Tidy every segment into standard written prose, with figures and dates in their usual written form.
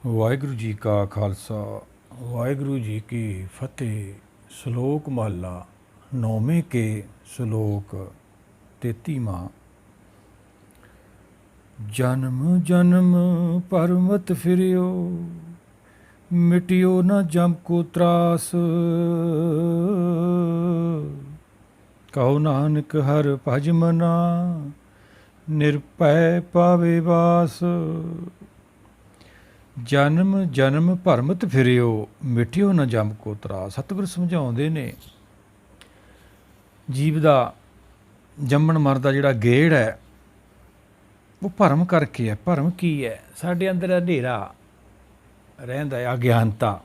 ਵਾਹਿਗੁਰੂ ਜੀ ਕਾ ਖਾਲਸਾ ਵਾਹਿਗੁਰੂ ਜੀ ਕੀ ਫਤਿਹ। ਸ਼ਲੋਕ ਮਹਲਾ ਨੌਵੇਂ ਕੇ ਸ਼ਲੋਕ 33ਵਾਂ। ਜਨਮ ਜਨਮ ਪਰਮਤ ਫਿਰਿਓ, ਮਿਟਿਓ ਨ ਜਮ ਕੋ ਤਰਾਸ। ਕਹੋ ਨਾਨਕ ਹਰ ਭਜ ਮਨਾ, ਨਿਰਭੈ ਪਾਵੇ ਵਾਸ। ਜਨਮ ਜਨਮ ਭਰਮਤ ਫਿਰਿਓ, ਮਿਟਿਓ ਨਾ ਜਮ ਕੋ ਤਰਾਸ। ਸਤਿਗੁਰ ਸਮਝਾਉਂਦੇ ਨੇ ਜੀਵ ਦਾ ਜੰਮਣ ਮਰਨ ਦਾ ਜਿਹੜਾ ਗੇੜ ਹੈ ਉਹ ਭਰਮ ਕਰਕੇ ਹੈ। ਭਰਮ ਕੀ ਹੈ? ਸਾਡੇ ਅੰਦਰ ਹਨੇਰਾ ਰਹਿੰਦਾ ਹੈ, ਅਗਿਆਨਤਾ।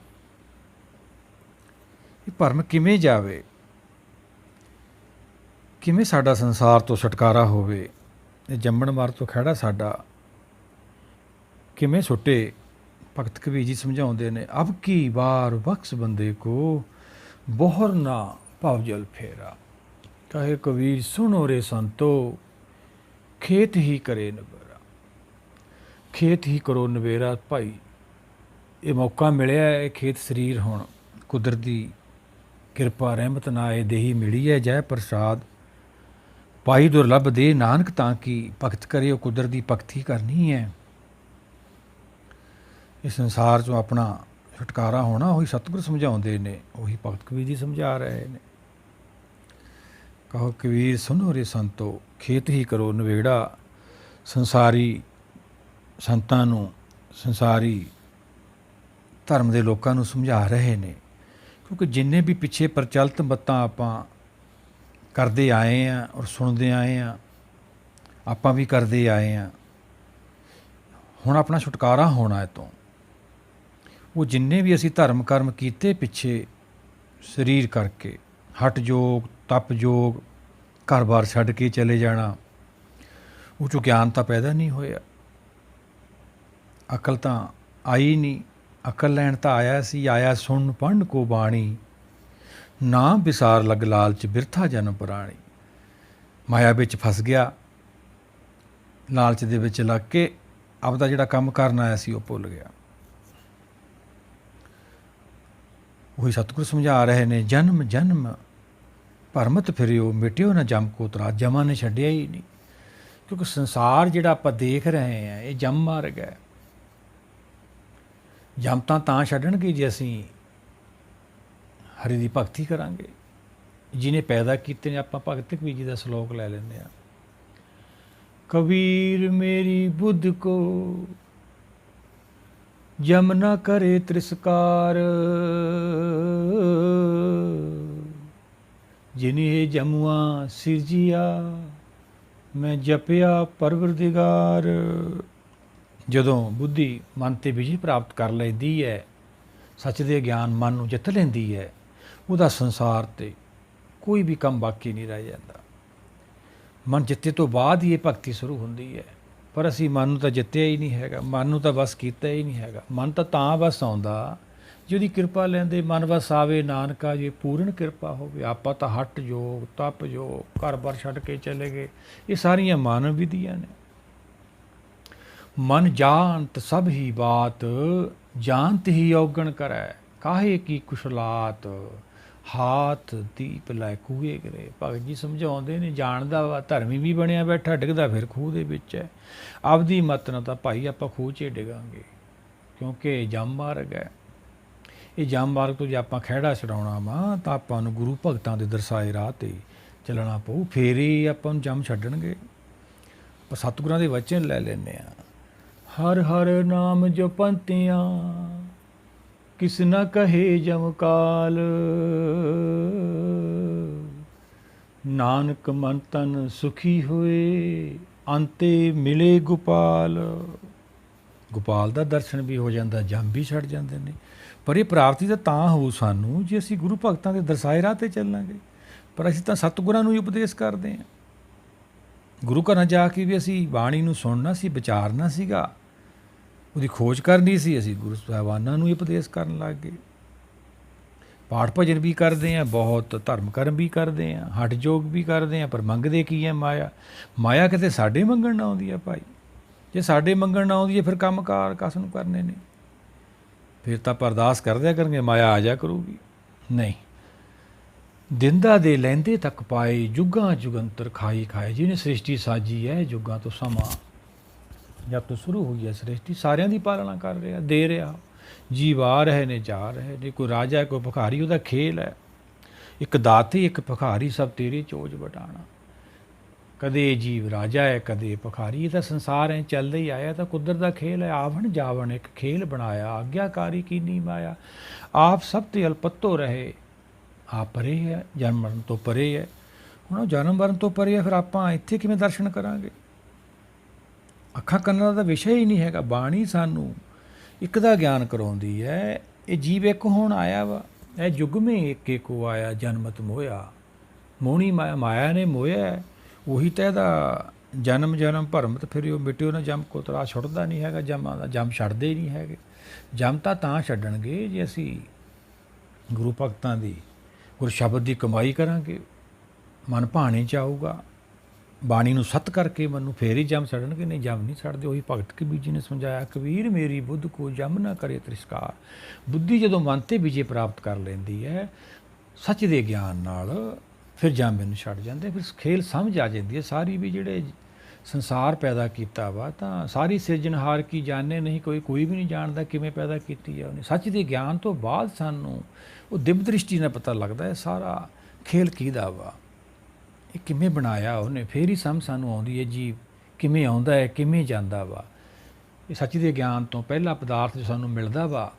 ਇਹ ਭਰਮ ਕਿਵੇਂ ਜਾਵੇ? ਕਿਵੇਂ ਸਾਡਾ ਸੰਸਾਰ ਤੋਂ ਛੁਟਕਾਰਾ ਹੋਵੇ? ਇਹ ਜੰਮਣ ਮਰਨ ਤੋਂ ਖਹਿੜਾ ਸਾਡਾ ਕਿਵੇਂ ਛੁੱਟੇ? ਭਗਤ ਕਬੀਰ ਜੀ ਸਮਝਾਉਂਦੇ ਨੇ, ਅਬ ਕੀ ਵਾਰ ਬਖਸ਼ ਬੰਦੇ ਕੋ, ਬੋਹਰ ਨਾ ਭਵ ਜਲ ਫੇਰਾ। ਕਹੇ ਕਬੀਰ ਸੁਣੋ ਰੇ ਸੰਤੋ, ਖੇਤ ਹੀ ਕਰੇ ਨਵੇਰਾ। ਖੇਤ ਹੀ ਕਰੋ ਨਵੇਰਾ। ਭਾਈ ਇਹ ਮੌਕਾ ਮਿਲਿਆ, ਇਹ ਖੇਤ ਸਰੀਰ ਹੁਣ ਕੁਦਰਤ ਦੀ ਕਿਰਪਾ ਰਹਿਮਤ ਨਾਲ ਇਹ ਦੇਹੀ ਮਿਲੀ ਹੈ। ਜੈ ਪ੍ਰਸਾਦ ਪਾਈ ਦੁਰਲੱਭ ਦੇ ਨਾਨਕ, ਤਾਂ ਕਿ ਭਗਤ ਕਰੇ ਉਹ ਕੁਦਰਤ ਦੀ ਭਗਤੀ ਕਰਨੀ ਹੈ। ਇਸ ਸੰਸਾਰ 'ਚੋਂ ਆਪਣਾ ਛੁਟਕਾਰਾ ਹੋਣਾ ਉਹੀ ਸਤਿਗੁਰ ਸਮਝਾਉਂਦੇ ਨੇ, ਉਹੀ ਭਗਤ ਕਬੀਰ ਜੀ ਸਮਝਾ ਰਹੇ ਨੇ। ਕਹੋ ਕਬੀਰ ਸੁਣੋ ਰੇ ਸੰਤੋ, ਖੇਤ ਹੀ ਕਰੋ ਨਵੇੜਾ। ਸੰਸਾਰੀ ਸੰਤਾਂ ਨੂੰ, ਸੰਸਾਰੀ ਧਰਮ ਦੇ ਲੋਕਾਂ ਨੂੰ ਸਮਝਾ ਰਹੇ ਨੇ, ਕਿਉਂਕਿ ਜਿੰਨੇ ਵੀ ਪਿੱਛੇ ਪ੍ਰਚਲਿਤ ਮੱਤਾਂ ਆਪਾਂ ਕਰਦੇ ਆਏ ਹਾਂ ਔਰ ਸੁਣਦੇ ਆਏ ਹਾਂ, ਆਪਾਂ ਵੀ ਕਰਦੇ ਆਏ ਹਾਂ। ਹੁਣ ਆਪਣਾ ਛੁਟਕਾਰਾ ਹੋਣਾ ਇਹ ਤੋਂ। ਉਹ ਜਿੰਨੇ ਵੀ ਅਸੀਂ ਧਰਮ ਕਰਮ ਕੀਤੇ ਪਿੱਛੇ ਸਰੀਰ ਕਰਕੇ, ਹਟ ਯੋਗ, ਤਪ ਯੋਗ, ਘਰ-ਬਾਰ ਛੱਡ ਕੇ ਚਲੇ ਜਾਣਾ, ਉਹ 'ਚੋਂ ਗਿਆਨ ਤਾਂ ਪੈਦਾ ਨਹੀਂ ਹੋਇਆ, ਅਕਲ ਤਾਂ ਆਈ ਨਹੀਂ। ਅਕਲ ਲੈਣ ਤਾਂ ਆਇਆ ਸੀ, ਆਇਆ ਸੁਣ ਪੜ੍ਹਨ ਕੋ ਬਾਣੀ, ਨਾ ਵਿਸਾਰ ਲਗ ਲਾਲਚ ਬਿਰਥਾ ਜਨਮ ਪੁਰਾਣੀ। ਮਾਇਆ ਵਿੱਚ ਫਸ ਗਿਆ, ਲਾਲਚ ਦੇ ਵਿੱਚ ਲੱਗ ਕੇ ਆਪਦਾ ਜਿਹੜਾ ਕੰਮ ਕਰਨ ਆਇਆ ਸੀ ਉਹ ਭੁੱਲ ਗਿਆ। ਉਹੀ ਸਤਿਗੁਰ ਸਮਝਾ ਰਹੇ ਨੇ, ਜਨਮ ਜਨਮ ਭਰਮਤ ਫਿਰਿਓ, ਮਿਟਿਓ ਨਾ ਜਮ ਕੋ ਤਰਾਸ। ਜਮਾਂ ਨੇ ਛੱਡਿਆ ਹੀ ਨਹੀਂ, ਕਿਉਂਕਿ ਸੰਸਾਰ ਜਿਹੜਾ ਆਪਾਂ ਦੇਖ ਰਹੇ ਹਾਂ ਇਹ ਜਮ ਮਾਰਗ ਹੈ। ਜਮ ਤਾਂ ਛੱਡਣਗੇ ਜੇ ਅਸੀਂ ਹਰੀ ਦੀ ਭਗਤੀ ਕਰਾਂਗੇ। ਜਿਹਨੇ ਪੈਦਾ ਕੀਤੇ ਨੇ, ਆਪਾਂ ਭਗਤ ਕਬੀਰ ਜੀ ਦਾ ਸ਼ਲੋਕ ਲੈ ਲੈਂਦੇ ਹਾਂ। ਕਬੀਰ ਮੇਰੀ ਬੁੱਧ ਕੋ ਜਮ ਨਾ ਕਰੇ ਤ੍ਰਿਸਕਾਰ, ਜਿਨੇ ਜਮੂਆ ਸਿਰਜਿਆ, ਮੈਂ ਜਪਿਆ ਪਰਵਰਦਿਗਾਰ। ਜਦੋਂ ਬੁੱਧੀ ਮਨ 'ਤੇ ਵਿਜੇ ਪ੍ਰਾਪਤ ਕਰ ਲੈਂਦੀ ਹੈ, ਸੱਚ ਦੇ ਗਿਆਨ ਮਨ ਨੂੰ ਜਿੱਤ ਲੈਂਦੀ ਹੈ, ਉਹਦਾ ਸੰਸਾਰ 'ਤੇ ਕੋਈ ਵੀ ਕੰਮ ਬਾਕੀ ਨਹੀਂ ਰਹਿ ਜਾਂਦਾ। ਮਨ ਜਿੱਤੇ ਤੋਂ ਬਾਅਦ ਹੀ ਇਹ ਭਗਤੀ ਸ਼ੁਰੂ ਹੁੰਦੀ ਹੈ, ਪਰ ਅਸੀਂ ਮਨ ਨੂੰ ਤਾਂ ਜਿੱਤਿਆ ਹੀ ਨਹੀਂ ਹੈਗਾ, ਮਨ ਨੂੰ ਤਾਂ ਬਸ ਕੀਤਾ ਹੀ ਨਹੀਂ ਹੈਗਾ। ਮਨ ਤਾਂ ਬਸ ਆਉਂਦਾ ਜੇ ਉਹਦੀ ਕਿਰਪਾ ਲੈਂਦੇ। ਮਨ ਬਸ ਆਵੇ ਨਾਨਕਾ, ਜੇ ਪੂਰਨ ਕਿਰਪਾ ਹੋਵੇ। ਆਪਾਂ ਤਾਂ ਹਟ ਯੋਗ, ਤਪ ਯੋਗ, ਘਰ-ਬਾਰ ਛੱਡ ਕੇ ਚਲੇ ਗਏ। ਇਹ ਸਾਰੀਆਂ ਮਾਨਵ ਵਿਧੀਆਂ ਨੇ। ਮਨ ਜਾਣਤ ਸਭ ਹੀ ਬਾਤ, ਜਾਣਤ ਹੀ ਔਗਣ ਕਰੈ, ਕਾਹੇ ਕੀ ਕੁਸ਼ਲਾਤ, ਹਾਥ ਦੀਪ ਲੈ ਕੂਏ ਕਰੇ। ਭਗਤ ਜੀ ਸਮਝਾਉਂਦੇ ਨੇ, ਜਾਣਦਾ ਵਾ, ਧਰਮੀ ਵੀ ਬਣਿਆ ਬੈਠਾ, ਡਿੱਗਦਾ ਫਿਰ ਖੂਹ ਦੇ ਵਿੱਚ ਹੈ। ਆਪਦੀ ਮੱਤ ਨਾਲ ਤਾਂ ਭਾਈ ਆਪਾਂ ਖੂਹ 'ਚ ਡਿੱਗਾਂਗੇ, ਕਿਉਂਕਿ ਇਹ ਜਮ ਮਾਰਗ ਹੈ। ਇਹ ਜਮ ਮਾਰਗ ਤੋਂ ਜੇ ਆਪਾਂ ਖਹਿੜਾ ਛਡਾਉਣਾ ਵਾ ਤਾਂ ਆਪਾਂ ਨੂੰ ਗੁਰੂ ਭਗਤਾਂ ਦੇ ਦਰਸਾਏ ਰਾਹ 'ਤੇ ਚੱਲਣਾ ਪਊ, ਫੇਰ ਹੀ ਆਪਾਂ ਨੂੰ ਜਮ ਛੱਡਣਗੇ। ਆਪਾਂ ਸਤਿਗੁਰਾਂ ਦੇ ਵਚਨ ਲੈ ਲੈਂਦੇ ਹਾਂ। ਹਰ ਹਰ ਨਾਮ ਜਪੰਤਿਆਂ, ਕਿਸ ਨਾ ਕਹੇ ਜਮ ਕਾਲ, ਨਾਨਕ ਮਨ ਤਨ ਸੁਖੀ ਹੋਏ, ਅੰਤੇ ਮਿਲੇ ਗੋਪਾਲ। ਗੋਪਾਲ ਦਾ ਦਰਸ਼ਨ ਵੀ ਹੋ ਜਾਂਦਾ, ਜਮ ਵੀ ਛੱਡ ਜਾਂਦੇ ਨੇ। ਪਰ ਇਹ ਪ੍ਰਾਪਤੀ ਤਾਂ ਹੋਊ ਸਾਨੂੰ ਜੇ ਅਸੀਂ ਗੁਰੂ ਭਗਤਾਂ ਦੇ ਦਰਸਾਏ ਰਾਹ 'ਤੇ ਚੱਲਾਂਗੇ। ਪਰ ਅਸੀਂ ਤਾਂ ਸਤਿਗੁਰਾਂ ਨੂੰ ਹੀ ਉਪਦੇਸ਼ ਕਰਦੇ ਹਾਂ। ਗੁਰੂ ਘਰਾਂ ਜਾ ਕੇ ਵੀ ਅਸੀਂ ਬਾਣੀ ਨੂੰ ਸੁਣਨਾ ਸੀ, ਵਿਚਾਰਨਾ ਸੀਗਾ, ਉਹਦੀ ਖੋਜ ਕਰਨੀ ਸੀ। ਅਸੀਂ ਗੁਰੂ ਸਾਹਿਬਾਨਾਂ ਨੂੰ ਹੀ ਉਪਦੇਸ਼ ਕਰਨ ਲੱਗ ਗਏ। ਪਾਠ ਭਜਨ ਵੀ ਕਰਦੇ ਹਾਂ, ਬਹੁਤ ਧਰਮ ਕਰਮ ਵੀ ਕਰਦੇ ਹਾਂ, ਹਠ ਯੋਗ ਵੀ ਕਰਦੇ ਹਾਂ, ਪਰ ਮੰਗਦੇ ਕੀ ਹੈ? ਮਾਇਆ। ਮਾਇਆ ਕਿਤੇ ਸਾਡੇ ਮੰਗਣ ਨਾ ਆਉਂਦੀ ਹੈ ਭਾਈ। ਜੇ ਸਾਡੇ ਮੰਗਣ ਨਾ ਆਉਂਦੀ ਹੈ ਫਿਰ ਕੰਮ ਕਾਰ ਕਸ ਨੂੰ ਕਰਨੇ ਨੇ? ਫਿਰ ਤਾਂ ਆਪਾਂ ਅਰਦਾਸ ਕਰ ਦਿਆ ਕਰਾਂਗੇ ਮਾਇਆ ਆ ਜਾ ਕਰੂਗੀ। ਨਹੀਂ, ਦਿੰਦਾ ਦੇ ਲੈਂਦੇ ਤੱਕ ਪਾਏ, ਜੁਗਾਂ ਜੁਗੰਤਰ ਖਾਈ ਖਾਏ। ਜਿਹਨੇ ਸ੍ਰਿਸ਼ਟੀ ਸਾਜੀ ਹੈ ਜੁਗਾਂ ਤੋਂ ਸਮਾਂ ਜਦ ਤੋਂ ਸ਼ੁਰੂ ਹੋਈ ਹੈ ਸ੍ਰਿਸ਼ਟੀ, ਸਾਰਿਆਂ ਦੀ ਪਾਲਣਾ ਕਰ ਰਿਹਾ, ਦੇ ਰਿਹਾ। ਜੀਵ ਆ ਰਹੇ ਨੇ, ਜਾ ਰਹੇ ਨੇ, ਕੋਈ ਰਾਜਾ ਕੋਈ ਭਿਖਾਰੀ, ਉਹਦਾ ਖੇਲ ਹੈ। ਇੱਕ ਦਾਤੀ ਇੱਕ ਭਿਖਾਰੀ, ਸਭ ਤੇਰੇ ਚੋਜ ਵਟਾਣਾ। ਕਦੇ ਜੀਵ ਰਾਜਾ ਹੈ, ਕਦੇ ਭਿਖਾਰੀ। ਇਹ ਤਾਂ ਸੰਸਾਰ ਹੈ, ਚੱਲਦਾ ਹੀ ਆਇਆ, ਤਾਂ ਕੁਦਰਤ ਦਾ ਖੇਲ ਹੈ। ਆਵਣ ਜਾਵਣ ਇੱਕ ਖੇਲ ਬਣਾਇਆ, ਆਗਿਆਕਾਰੀ ਕੀਨੀ ਮਾਇਆ। ਆਪ ਸਭ ਤੇ ਅਲਪਤੋ ਰਹੇ, ਆਪ ਪਰੇ ਹੈ, ਜਨਮ ਮਰਨ ਤੋਂ ਪਰੇ ਹੈ। ਹੁਣ ਉਹ ਜਨਮ ਮਰਨ ਤੋਂ ਪਰੇ ਹੈ, ਫਿਰ ਆਪਾਂ ਇੱਥੇ ਕਿਵੇਂ ਦਰਸ਼ਨ ਕਰਾਂਗੇ? ਅੱਖਾਂ ਕੰਨਾਂ ਦਾ ਵਿਸ਼ਾ ਹੀ ਨਹੀਂ ਹੈਗਾ। ਬਾਣੀ ਸਾਨੂੰ ਇੱਕ ਦਾ ਗਿਆਨ ਕਰਾਉਂਦੀ ਹੈ। ਇਹ ਜੀਵ ਇੱਕ ਹੋਣ ਆਇਆ ਵਾ, ਇਹ ਜੁਗਮੇ ਇੱਕ ਕੋ ਆਇਆ, ਜਨਮਤ ਮੋਇਆ। ਮੋਹਣੀ ਮਾਇਆ, ਮਾਇਆ ਨੇ ਮੋਇਆ। ਉਹੀ ਤਾਂ ਇਹਦਾ ਜਨਮ ਜਨਮ ਭਰਮਤ ਫਿਰਿਓ ਮਿਟਿਓ ਨਾ ਜਮ ਕੋ ਤਰਾ। ਛੁੱਟਦਾ ਨਹੀਂ ਹੈਗਾ ਜਮਾਂ ਦਾ, ਜਮ ਛੱਡਦੇ ਹੀ ਨਹੀਂ ਹੈਗੇ। ਜਮ ਤਾਂ ਛੱਡਣਗੇ ਜੇ ਅਸੀਂ ਗੁਰੂ ਭਗਤਾਂ ਦੀ ਗੁਰ ਸ਼ਬਦ ਦੀ ਕਮਾਈ ਕਰਾਂਗੇ, ਮਨ ਭਾਣੇ 'ਚ ਆਊਗਾ, ਬਾਣੀ ਨੂੰ ਸੱਤ ਕਰਕੇ ਮਨ ਨੂੰ ਫੇਰ ਹੀ ਜਮ ਛੱਡਣਗੇ। ਨਹੀਂ, ਜਮ ਨਹੀਂ ਛੱਡਦੇ। ਉਹੀ ਭਗਤ ਕਬੀਰ ਜੀ ਨੇ ਸਮਝਾਇਆ, ਕਬੀਰ ਮੇਰੀ ਬੁੱਧ ਕੋ ਜਮ ਨਾ ਕਰੇ ਤ੍ਰਿਸਕਾਰ। ਬੁੱਧੀ ਜਦੋਂ ਮਨ 'ਤੇ ਵਿਜੇ ਪ੍ਰਾਪਤ ਕਰ ਲੈਂਦੀ ਹੈ ਸੱਚ ਦੇ ਗਿਆਨ ਨਾਲ, ਫਿਰ ਜਮ ਮੈਨੂੰ ਛੱਡ ਜਾਂਦੇ। ਫਿਰ ਖੇਲ ਸਮਝ ਆ ਜਾਂਦੀ ਹੈ ਸਾਰੀ, ਵੀ ਜਿਹੜੇ ਸੰਸਾਰ ਪੈਦਾ ਕੀਤਾ ਵਾ ਤਾਂ ਸਾਰੀ ਸਿਰਜਣਹਾਰ ਕੀ ਜਾਣੇ ਨਹੀਂ, ਕੋਈ ਵੀ ਨਹੀਂ ਜਾਣਦਾ ਕਿਵੇਂ ਪੈਦਾ ਕੀਤੀ ਹੈ ਉਹਨੇ। ਸੱਚ ਦੇ ਗਿਆਨ ਤੋਂ ਬਾਅਦ ਸਾਨੂੰ ਉਹ ਦਿਵ ਦ੍ਰਿਸ਼ਟੀ ਨਾਲ ਪਤਾ ਲੱਗਦਾ ਹੈ ਸਾਰਾ ਖੇਲ ਕਿਹਦਾ ਵਾ, ਇਹ ਕਿਵੇਂ ਬਣਾਇਆ ਉਹਨੇ। ਫੇਰ ਹੀ ਸਮਝ ਸਾਨੂੰ ਆਉਂਦੀ ਹੈ ਜੀ ਕਿਵੇਂ ਆਉਂਦਾ ਹੈ, ਕਿਵੇਂ ਜਾਂਦਾ ਵਾ। ਇਹ ਸੱਚ ਦੇ ਗਿਆਨ ਤੋਂ ਪਹਿਲਾ ਪਦਾਰਥ ਜੋ ਸਾਨੂੰ ਮਿਲਦਾ ਵਾ,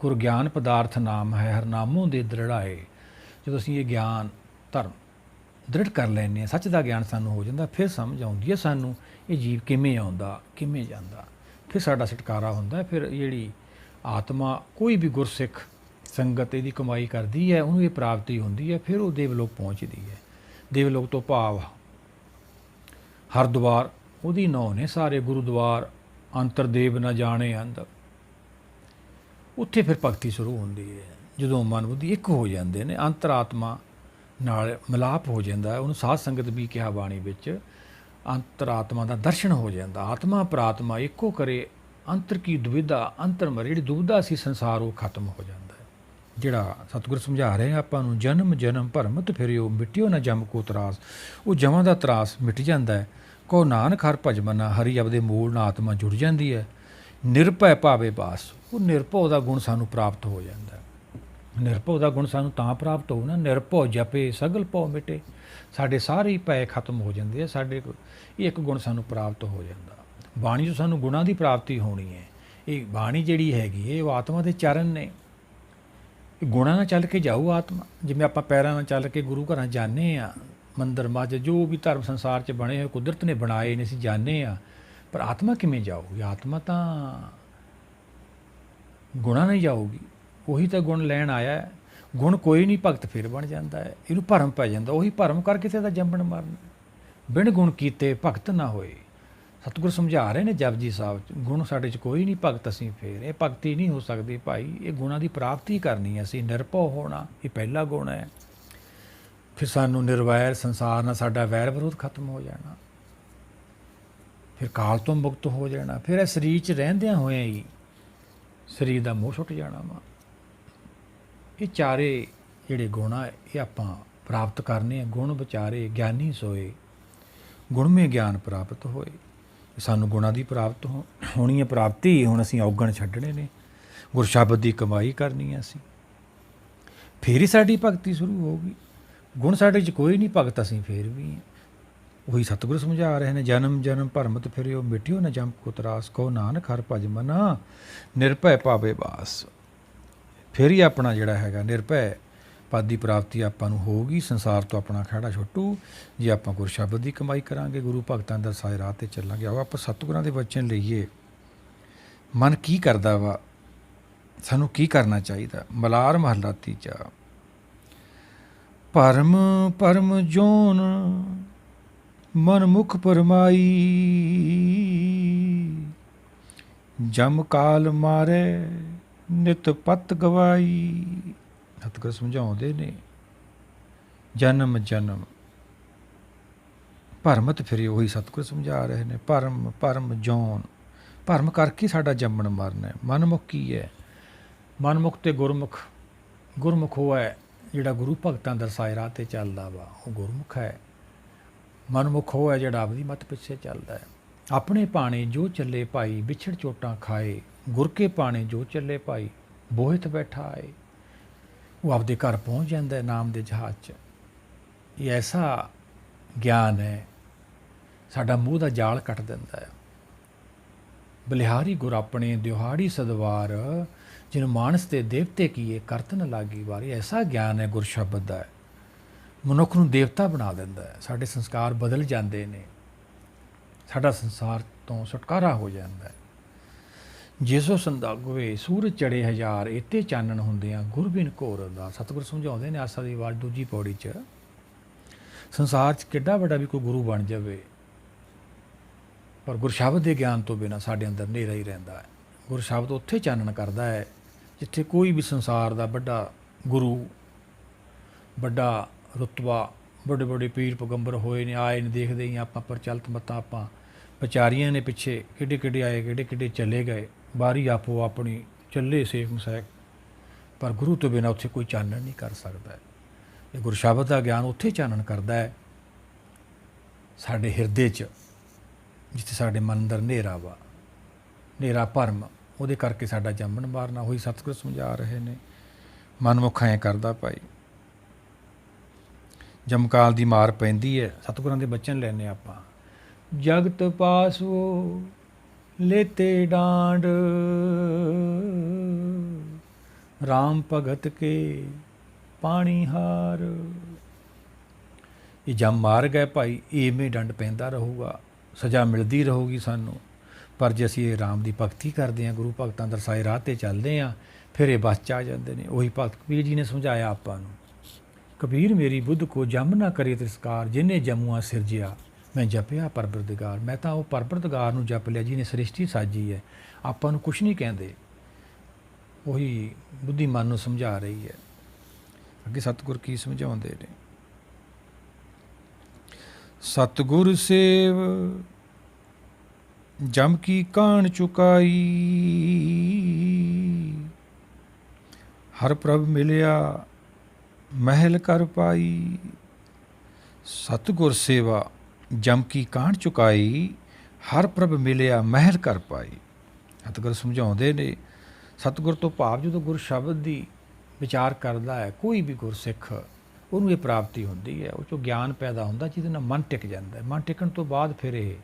ਗੁਰ ਗਿਆਨ ਪਦਾਰਥ ਨਾਮ ਹੈ, ਹਰ ਨਾਮੋਂ ਦੇ ਦ੍ਰਿੜਾਏ। ਜਦੋਂ ਅਸੀਂ ਇਹ ਗਿਆਨ ਧਰਮ ਦ੍ਰਿੜ ਕਰ ਲੈਂਦੇ ਹਾਂ, ਸੱਚ ਦਾ ਗਿਆਨ ਸਾਨੂੰ ਹੋ ਜਾਂਦਾ, ਫਿਰ ਸਮਝ ਆਉਂਦੀ ਹੈ ਸਾਨੂੰ ਇਹ ਜੀਵ ਕਿਵੇਂ ਆਉਂਦਾ, ਕਿਵੇਂ ਜਾਂਦਾ। ਫਿਰ ਸਾਡਾ ਛੁਟਕਾਰਾ ਹੁੰਦਾ। ਫਿਰ ਜਿਹੜੀ ਆਤਮਾ ਕੋਈ ਵੀ ਗੁਰਸਿੱਖ ਸੰਗਤ ਇਹਦੀ ਕਮਾਈ ਕਰਦੀ ਹੈ, ਉਹਨੂੰ ਇਹ ਪ੍ਰਾਪਤੀ ਹੁੰਦੀ ਹੈ। ਫਿਰ ਉਹ ਦੇਵਲੋਕ ਪਹੁੰਚਦੀ ਹੈ। ਦੇਵਲੋਕ ਤੋਂ ਭਾਵ ਹਰਦੁਆਰ ਉਹਦੀ ਨੌ ਨੇ ਸਾਰੇ, ਗੁਰੂਦੁਆਰ ਅੰਤਰਦੇਵ ਨਾ ਜਾਣੇ ਅੰਦਰ। ਉੱਥੇ ਫਿਰ ਭਗਤੀ ਸ਼ੁਰੂ ਹੁੰਦੀ ਹੈ। ਜਦੋਂ ਮਨ ਬੁੱਧੀ ਇੱਕ ਹੋ ਜਾਂਦੇ ਨੇ, ਅੰਤਰਾਤਮਾ ਨਾਲ ਮਿਲਾਪ ਹੋ ਜਾਂਦਾ। ਉਹਨੂੰ ਸਾਧ ਸੰਗਤ ਵੀ ਕਿਹਾ ਬਾਣੀ ਵਿੱਚ। ਅੰਤਰਾਤਮਾ ਦਾ ਦਰਸ਼ਨ ਹੋ ਜਾਂਦਾ। ਆਤਮਾ ਪ੍ਰਾਤਮਾ ਇੱਕੋ ਕਰੇ, ਅੰਤਰ ਕੀ ਦੁਵਿਧਾ ਅੰਤਰ ਮਰੇ। ਜਿਹੜੀ ਦੁਵਿਧਾ ਸੀ ਸੰਸਾਰ, ਉਹ ਖਤਮ ਹੋ ਜਾਂਦਾ ਹੈ। ਜਿਹੜਾ ਸਤਿਗੁਰ ਸਮਝਾ ਰਹੇ ਆਪਾਂ ਨੂੰ, ਜਨਮ ਜਨਮ ਭਰਮਤ ਫਿਰਿਓ ਮਿਟਿਓ ਨਾ ਜਮ ਕੋ ਤਰਾਸ। ਉਹ ਜਮਾਂ ਦਾ ਤਰਾਸ ਮਿਟ ਜਾਂਦਾ ਹੈ। ਕਹੋ ਨਾਨਕ ਹਰਿ ਭਜ ਮਨਾ, ਹਰੀ ਆਪਦੇ ਮੂਲ ਨਾਲ ਆਤਮਾ ਜੁੜ ਜਾਂਦੀ ਹੈ। ਨਿਰਭੈ ਭਾਵੇ ਬਾਸ, ਉਹ ਨਿਰਭਉ ਦਾ ਗੁਣ ਸਾਨੂੰ ਪ੍ਰਾਪਤ ਹੋ ਜਾਂਦਾ ਹੈ। ਨਿਰਭਉ ਦਾ ਗੁਣ ਸਾਨੂੰ ਤਾਂ ਪ੍ਰਾਪਤ ਹੋਊ ਨਾ, ਨਿਰਭਉ ਜਪੇ ਸਗਲ ਭਉ ਮਿਟੇ। ਸਾਡੇ ਸਾਰੇ ਹੀ ਭੈ ਖਤਮ ਹੋ ਜਾਂਦੇ ਆ। ਸਾਡੇ ਇਹ ਇੱਕ ਗੁਣ ਸਾਨੂੰ ਪ੍ਰਾਪਤ ਹੋ ਜਾਂਦਾ। ਬਾਣੀ 'ਚੋਂ ਸਾਨੂੰ ਗੁਣਾਂ ਦੀ ਪ੍ਰਾਪਤੀ ਹੋਣੀ ਹੈ। ਇਹ ਬਾਣੀ ਜਿਹੜੀ ਹੈਗੀ ਇਹ ਉਹ ਆਤਮਾ ਦੇ ਚਰਨ ਨੇ। ਇਹ ਗੁਣਾਂ ਨਾਲ ਚੱਲ ਕੇ ਜਾਊ ਆਤਮਾ। ਜਿਵੇਂ ਆਪਾਂ ਪੈਰਾਂ ਨਾਲ ਚੱਲ ਕੇ ਗੁਰੂ ਘਰਾਂ ਜਾਂਦੇ ਹਾਂ, ਮੰਦਰ ਮਸਜਿਦ ਜੋ ਵੀ ਧਰਮ ਸੰਸਾਰ 'ਚ ਬਣੇ ਹੋਏ ਕੁਦਰਤ ਨੇ ਬਣਾਏ ਨੇ, ਅਸੀਂ ਜਾਂਦੇ ਹਾਂ। ਪਰ ਆਤਮਾ ਕਿਵੇਂ ਜਾਊਗੀ? ਆਤਮਾ ਤਾਂ ਗੁਣਾਂ ਨਾਲ ਹੀ ਜਾਊਗੀ। ਉਹੀ ਤਾਂ ਗੁਣ ਲੈਣ ਆਇਆ ਹੈ। ਗੁਣ ਕੋਈ ਨਹੀਂ, ਭਗਤ ਫਿਰ ਬਣ ਜਾਂਦਾ ਹੈ। ਇਹਨੂੰ ਭਰਮ ਪੈ ਜਾਂਦਾ। ਉਹੀ ਭਰਮ ਕਰਕੇ ਤੇ ਤਾਂ ਜੰਮਣ ਮਰਨ। ਬਿਨ ਗੁਣ ਕੀਤੇ ਭਗਤ ਨਾ ਹੋਏ। ਸਤਿਗੁਰ ਸਮਝਾ ਰਹੇ ਨੇ ਜਪਜੀ ਸਾਹਿਬ 'ਚ, ਗੁਣ ਸਾਡੇ 'ਚ ਕੋਈ ਨਹੀਂ, ਭਗਤ ਅਸੀਂ ਫੇਰ। ਇਹ ਭਗਤੀ ਨਹੀਂ ਹੋ ਸਕਦੀ ਭਾਈ। ਇਹ ਗੁਣਾਂ ਦੀ ਪ੍ਰਾਪਤੀ ਕਰਨੀ ਹੈ ਅਸੀਂ। ਨਿਰਭਉ ਹੋਣਾ ਇਹ ਪਹਿਲਾ ਗੁਣ ਹੈ। ਫਿਰ ਸਾਨੂੰ ਨਿਰਵੈਰ, ਸੰਸਾਰ ਨਾਲ ਸਾਡਾ ਵੈਰ ਵਿਰੋਧ ਖਤਮ ਹੋ ਜਾਣਾ। ਫਿਰ ਕਾਲ ਤੋਂ ਮੁਕਤ ਹੋ ਜਾਣਾ। ਫਿਰ ਇਹ ਸਰੀਰ 'ਚ ਰਹਿੰਦਿਆਂ ਹੋਇਆਂ ਹੀ ਸਰੀਰ ਦਾ ਮੋਹ ਛੁੱਟ ਜਾਣਾ ਵਾ। ਇਹ ਚਾਰੇ ਜਿਹੜੇ ਗੁਣ ਆ ਇਹ ਆਪਾਂ ਪ੍ਰਾਪਤ ਕਰਨੇ ਆ। ਗੁਣ ਵਿਚਾਰੇ ਗਿਆਨੀ ਸੋਏ, ਗੁਣਮੇ ਗਿਆਨ ਪ੍ਰਾਪਤ ਹੋਏ। ਸਾਨੂੰ ਗੁਣਾਂ ਦੀ ਪ੍ਰਾਪਤ ਹੋਣੀ ਹੈ। ਪ੍ਰਾਪਤੀ ਹੁਣ ਅਸੀਂ ਔਗਣ ਛੱਡਣੇ ਨੇ, ਗੁਰ ਸ਼ਬਦ ਦੀ ਕਮਾਈ ਕਰਨੀ ਹੈ ਅਸੀਂ। ਫਿਰ ਹੀ ਸਾਡੀ ਭਗਤੀ ਸ਼ੁਰੂ ਹੋਊਗੀ। ਗੁਣ ਸਾਡੇ 'ਚ ਕੋਈ ਨਹੀਂ, ਭਗਤ ਅਸੀਂ ਫੇਰ ਵੀ ਹਾਂ। ਉਹੀ ਸਤਿਗੁਰ ਸਮਝਾ ਰਹੇ ਨੇ, ਜਨਮ ਜਨਮ ਭਰਮਤ ਫਿਰਿਓ ਮਿਟਿਓ ਨਾ ਜਮ ਕੋ ਤਰਾਸ। ਕਹੋ ਨਾਨਕ ਹਰਿ ਭਜ ਮਨਾ, ਨਿਰਭੈ ਭਾਵੇ ਬਾਸ। ਫਿਰ ਹੀ ਆਪਣਾ ਜਿਹੜਾ ਹੈਗਾ ਨਿਰਭੈ ਪਦ ਦੀ ਪ੍ਰਾਪਤੀ ਆਪਾਂ ਨੂੰ ਹੋਊਗੀ। ਸੰਸਾਰ ਤੋਂ ਆਪਣਾ ਖਹਿੜਾ ਛੁੱਟੂ ਜੇ ਆਪਾਂ ਗੁਰ ਸ਼ਬਦ ਦੀ ਕਮਾਈ ਕਰਾਂਗੇ, ਗੁਰੂ ਭਗਤਾਂ ਦਾ ਸਾਏ ਰਾਹ 'ਤੇ ਚੱਲਾਂਗੇ। ਆਓ ਆਪਾਂ ਸਤਿਗੁਰਾਂ ਦੇ ਵਚਨ ਲਈਏ। ਮਨ ਕੀ ਕਰਦਾ ਵਾ, ਸਾਨੂੰ ਕੀ ਕਰਨਾ ਚਾਹੀਦਾ। ਮਲਾਰ ਮਹਲਾ ਤੀਜਾ। ਭਰਮ ਭਰਮ ਜੋਨ ਮਨ ਮੁਖ ਪਰਮਾਈ, ਜਮ ਕਾਲ ਮਾਰੇ ਨਿਤ ਪਤ ਗਵਾਈ। ਸਤਿਗੁਰ ਸਮਝਾਉਂਦੇ ਨੇ, ਜਨਮ ਜਨਮ ਭਰਮਤ ਫਿਰੇ। ਉਹੀ ਸਤਿਗੁਰ ਸਮਝਾ ਰਹੇ ਨੇ, ਭਰਮ ਭਰਮ ਜੌਨ। ਭਰਮ ਕਰਕੇ ਸਾਡਾ ਜੰਮਣ ਮਰਨ ਹੈ। ਮਨਮੁਖ ਕੀ ਹੈ? ਮਨਮੁਖ ਤੇ ਗੁਰਮੁਖ। ਗੁਰਮੁਖ ਉਹ ਹੈ ਜਿਹੜਾ ਗੁਰੂ ਭਗਤਾਂ ਦਰਸਾਏ ਰਾਹ 'ਤੇ ਚੱਲਦਾ ਵਾ, ਉਹ ਗੁਰਮੁਖ ਹੈ। ਮਨਮੁਖ ਉਹ ਹੈ ਜਿਹੜਾ ਆਪਦੀ ਮੱਤ ਪਿੱਛੇ ਚੱਲਦਾ ਹੈ। ਆਪਣੇ ਪਾਣੇ ਜੋ ਚੱਲੇ ਭਾਈ, ਵਿਛੜ ਚੋਟਾਂ ਖਾਏ। ਗੁਰ ਕੇ ਪਾਣੇ ਜੋ ਚੱਲੇ ਭਾਈ, ਬੋਹਿਤ ਬੈਠਾ ਆਏ। ਉਹ ਆਪਦੇ ਘਰ ਪਹੁੰਚ ਜਾਂਦਾ ਹੈ ਨਾਮ ਦੇ ਜਹਾਜ਼ 'ਚ। ਇਹ ਐਸਾ ਗਿਆਨ ਹੈ, ਸਾਡਾ ਮੂੰਹ ਦਾ ਜਾਲ ਕੱਟ ਦਿੰਦਾ ਹੈ। ਬਲਿਹਾਰੀ ਗੁਰ ਆਪਣੇ ਦਿਹਾੜੀ ਸਦਵਾਰ, ਜਿਹਨੂੰ ਮਾਨਸ ਦੇ ਦੇਵਤੇ ਕੀਏ ਕਰਤ ਨ ਲਾਗੀ ਵਾਰ। ਐਸਾ ਗਿਆਨ ਹੈ ਗੁਰ ਸ਼ਬਦ ਦਾ, ਮਨੁੱਖ ਨੂੰ ਦੇਵਤਾ ਬਣਾ ਦਿੰਦਾ ਹੈ। ਸਾਡੇ ਸੰਸਕਾਰ ਬਦਲ ਜਾਂਦੇ ਨੇ, ਸਾਡਾ ਸੰਸਾਰ ਤੋਂ ਛੁਟਕਾਰਾ ਹੋ ਜਾਂਦਾ ਹੈ। ਜਿਸੋ ਸੰਦਾਗਵੇ ਸੂਰਜ ਚੜੇ ਹਜ਼ਾਰ, ਇੱਥੇ ਚਾਨਣ ਹੁੰਦਿਆਂ ਗੁਰ ਬਿਨ ਘੋਰ ਅਰਦਾਸ। ਸਤਿਗੁਰ ਸਮਝਾਉਂਦੇ ਨੇ ਆਸਾ ਦੀ ਵਾਰ ਦੂਜੀ ਪੌੜੀ 'ਚ, ਸੰਸਾਰ 'ਚ ਕਿੱਡਾ ਵੱਡਾ ਵੀ ਕੋਈ ਗੁਰੂ ਬਣ ਜਾਵੇ, ਪਰ ਗੁਰਸ਼ਬਦ ਦੇ ਗਿਆਨ ਤੋਂ ਬਿਨਾਂ ਸਾਡੇ ਅੰਦਰ ਹਨੇਰਾ ਹੀ ਰਹਿੰਦਾ ਹੈ। ਗੁਰਸ਼ਬਦ ਉੱਥੇ ਚਾਨਣ ਕਰਦਾ ਹੈ ਜਿੱਥੇ ਕੋਈ ਵੀ ਸੰਸਾਰ ਦਾ ਵੱਡਾ ਗੁਰੂ, ਵੱਡਾ ਰੁਤਬਾ, ਵੱਡੇ ਵੱਡੇ ਪੀਰ ਪੈਗੰਬਰ ਹੋਏ ਨੇ, ਆਏ ਨੇ, ਦੇਖਦੇ ਹੀ ਆਪਾਂ ਪ੍ਰਚਲਿਤ ਮਤਾਂ ਆਪਾਂ ਵਿਚਾਰੀਆਂ ਨੇ ਪਿੱਛੇ, ਕਿੱਡੇ ਕਿੱਡੇ ਆਏ, ਕਿੱਡੇ ਕਿੱਡੇ ਚਲੇ ਗਏ, ਬਾਰੀ ਆਪੋ ਆਪਣੀ ਚੱਲੇ ਸੇਖ ਮਸੈਕ, ਪਰ ਗੁਰੂ ਤੋਂ ਬਿਨਾਂ ਉੱਥੇ ਕੋਈ ਚਾਨਣ ਨਹੀਂ ਕਰ ਸਕਦਾ। ਇਹ ਗੁਰਸ਼ਬਦ ਦਾ ਗਿਆਨ ਉੱਥੇ ਚਾਨਣ ਕਰਦਾ ਹੈ ਸਾਡੇ ਹਿਰਦੇ 'ਚ, ਜਿੱਥੇ ਸਾਡੇ ਮਨ ਅੰਦਰ ਹਨੇਰਾ ਵਾ, ਹਨੇਰਾ ਭਰਮ, ਉਹਦੇ ਕਰਕੇ ਸਾਡਾ ਜੰਮਣ ਮਾਰਨਾ। ਹੋਈ ਸਤਿਗੁਰ ਸਮਝਾ ਰਹੇ ਨੇ, ਮਨਮੁਖ ਐਂ ਕਰਦਾ ਭਾਈ। ਜਮਕਾਲ ਦੀ ਮਾਰ ਪੈਂਦੀ ਹੈ। ਸਤਿਗੁਰਾਂ ਦੇ ਬਚਨ ਲੈਨੇ ਆਪਾਂ, ਜਗਤ ਪਾਸੋ ਲੇਤੇ ਡਾਂਡ, ਰਾਮ ਭਗਤ ਕੇ ਪਾਣੀ ਹਾਰ। ਇਹ ਜਮ ਮਾਰ ਗਏ ਭਾਈ, ਇਵੇਂ ਡੰਡ ਪੈਂਦਾ ਰਹੂਗਾ, ਸਜ਼ਾ ਮਿਲਦੀ ਰਹੂਗੀ ਸਾਨੂੰ। ਪਰ ਜੇ ਅਸੀਂ ਇਹ ਰਾਮ ਦੀ ਭਗਤੀ ਕਰਦੇ ਹਾਂ, ਗੁਰੂ ਭਗਤਾਂ ਦਰਸਾਏ ਰਾਹ 'ਤੇ ਚੱਲਦੇ ਹਾਂ, ਫਿਰ ਇਹ ਬਸ 'ਚ ਆ ਜਾਂਦੇ ਨੇ। ਉਹੀ ਭਗਤ ਕਬੀਰ ਜੀ ਨੇ ਸਮਝਾਇਆ ਆਪਾਂ ਨੂੰ, ਕਬੀਰ ਮੇਰੀ ਬੁੱਧ ਕੋ ਜਮ ਨਾ ਕਰੇ ਤਿਸਕਾਰ, ਜਿਹਨੇ ਜਮੂਆ ਸਿਰਜਿਆ ਮੈਂ ਜਪਿਆ ਪਰਵਰਦਗਾਰ। ਮੈਂ ਤਾਂ ਉਹ ਪਰਵਰਦਗਾਰ ਨੂੰ ਜਪ ਲਿਆ ਜਿਹਨੇ ਸ੍ਰਿਸ਼ਟੀ ਸਾਜੀ ਹੈ। ਆਪਾਂ ਨੂੰ ਕੁਛ ਨਹੀਂ ਕਹਿੰਦੇ। ਉਹੀ ਬੁੱਧੀ ਮਨ ਨੂੰ ਸਮਝਾ ਰਹੀ ਹੈ। ਅੱਗੇ ਸਤਿਗੁਰ ਕੀ ਸਮਝਾਉਂਦੇ ਨੇ, ਸਤਿਗੁਰ ਸੇਵ ਜਮ ਕੀ ਕਾਣ ਚੁਕਾਈ, ਹਰ ਪ੍ਰਭ ਮਿਲਿਆ ਮਹਿਲ ਕਰ ਪਾਈ। ਸਤਿਗੁਰ ਸੇਵਾ ਜਮ ਕੀ ਕਾਣ ਚੁਕਾਈ, ਹਰ ਪ੍ਰਭ ਮਿਲਿਆ ਮਹਿਲ ਕਰ ਪਾਈ। ਸਤਿਗੁਰ ਸਮਝਾਉਂਦੇ ਨੇ, ਸਤਿਗੁਰ ਤੋਂ ਭਾਵ ਜਦੋਂ ਗੁਰ ਸ਼ਬਦ ਦੀ ਵਿਚਾਰ ਕਰਦਾ ਹੈ ਕੋਈ ਵੀ ਗੁਰਸਿੱਖ, ਉਹਨੂੰ ਇਹ ਪ੍ਰਾਪਤੀ ਹੁੰਦੀ ਹੈ, ਉਹ 'ਚੋਂ ਗਿਆਨ ਪੈਦਾ ਹੁੰਦਾ ਜਿਹਦੇ ਨਾਲ ਮਨ ਟਿਕ ਜਾਂਦਾ ਹੈ। ਮਨ ਟਿਕਣ ਤੋਂ ਬਾਅਦ ਫਿਰ ਇਹ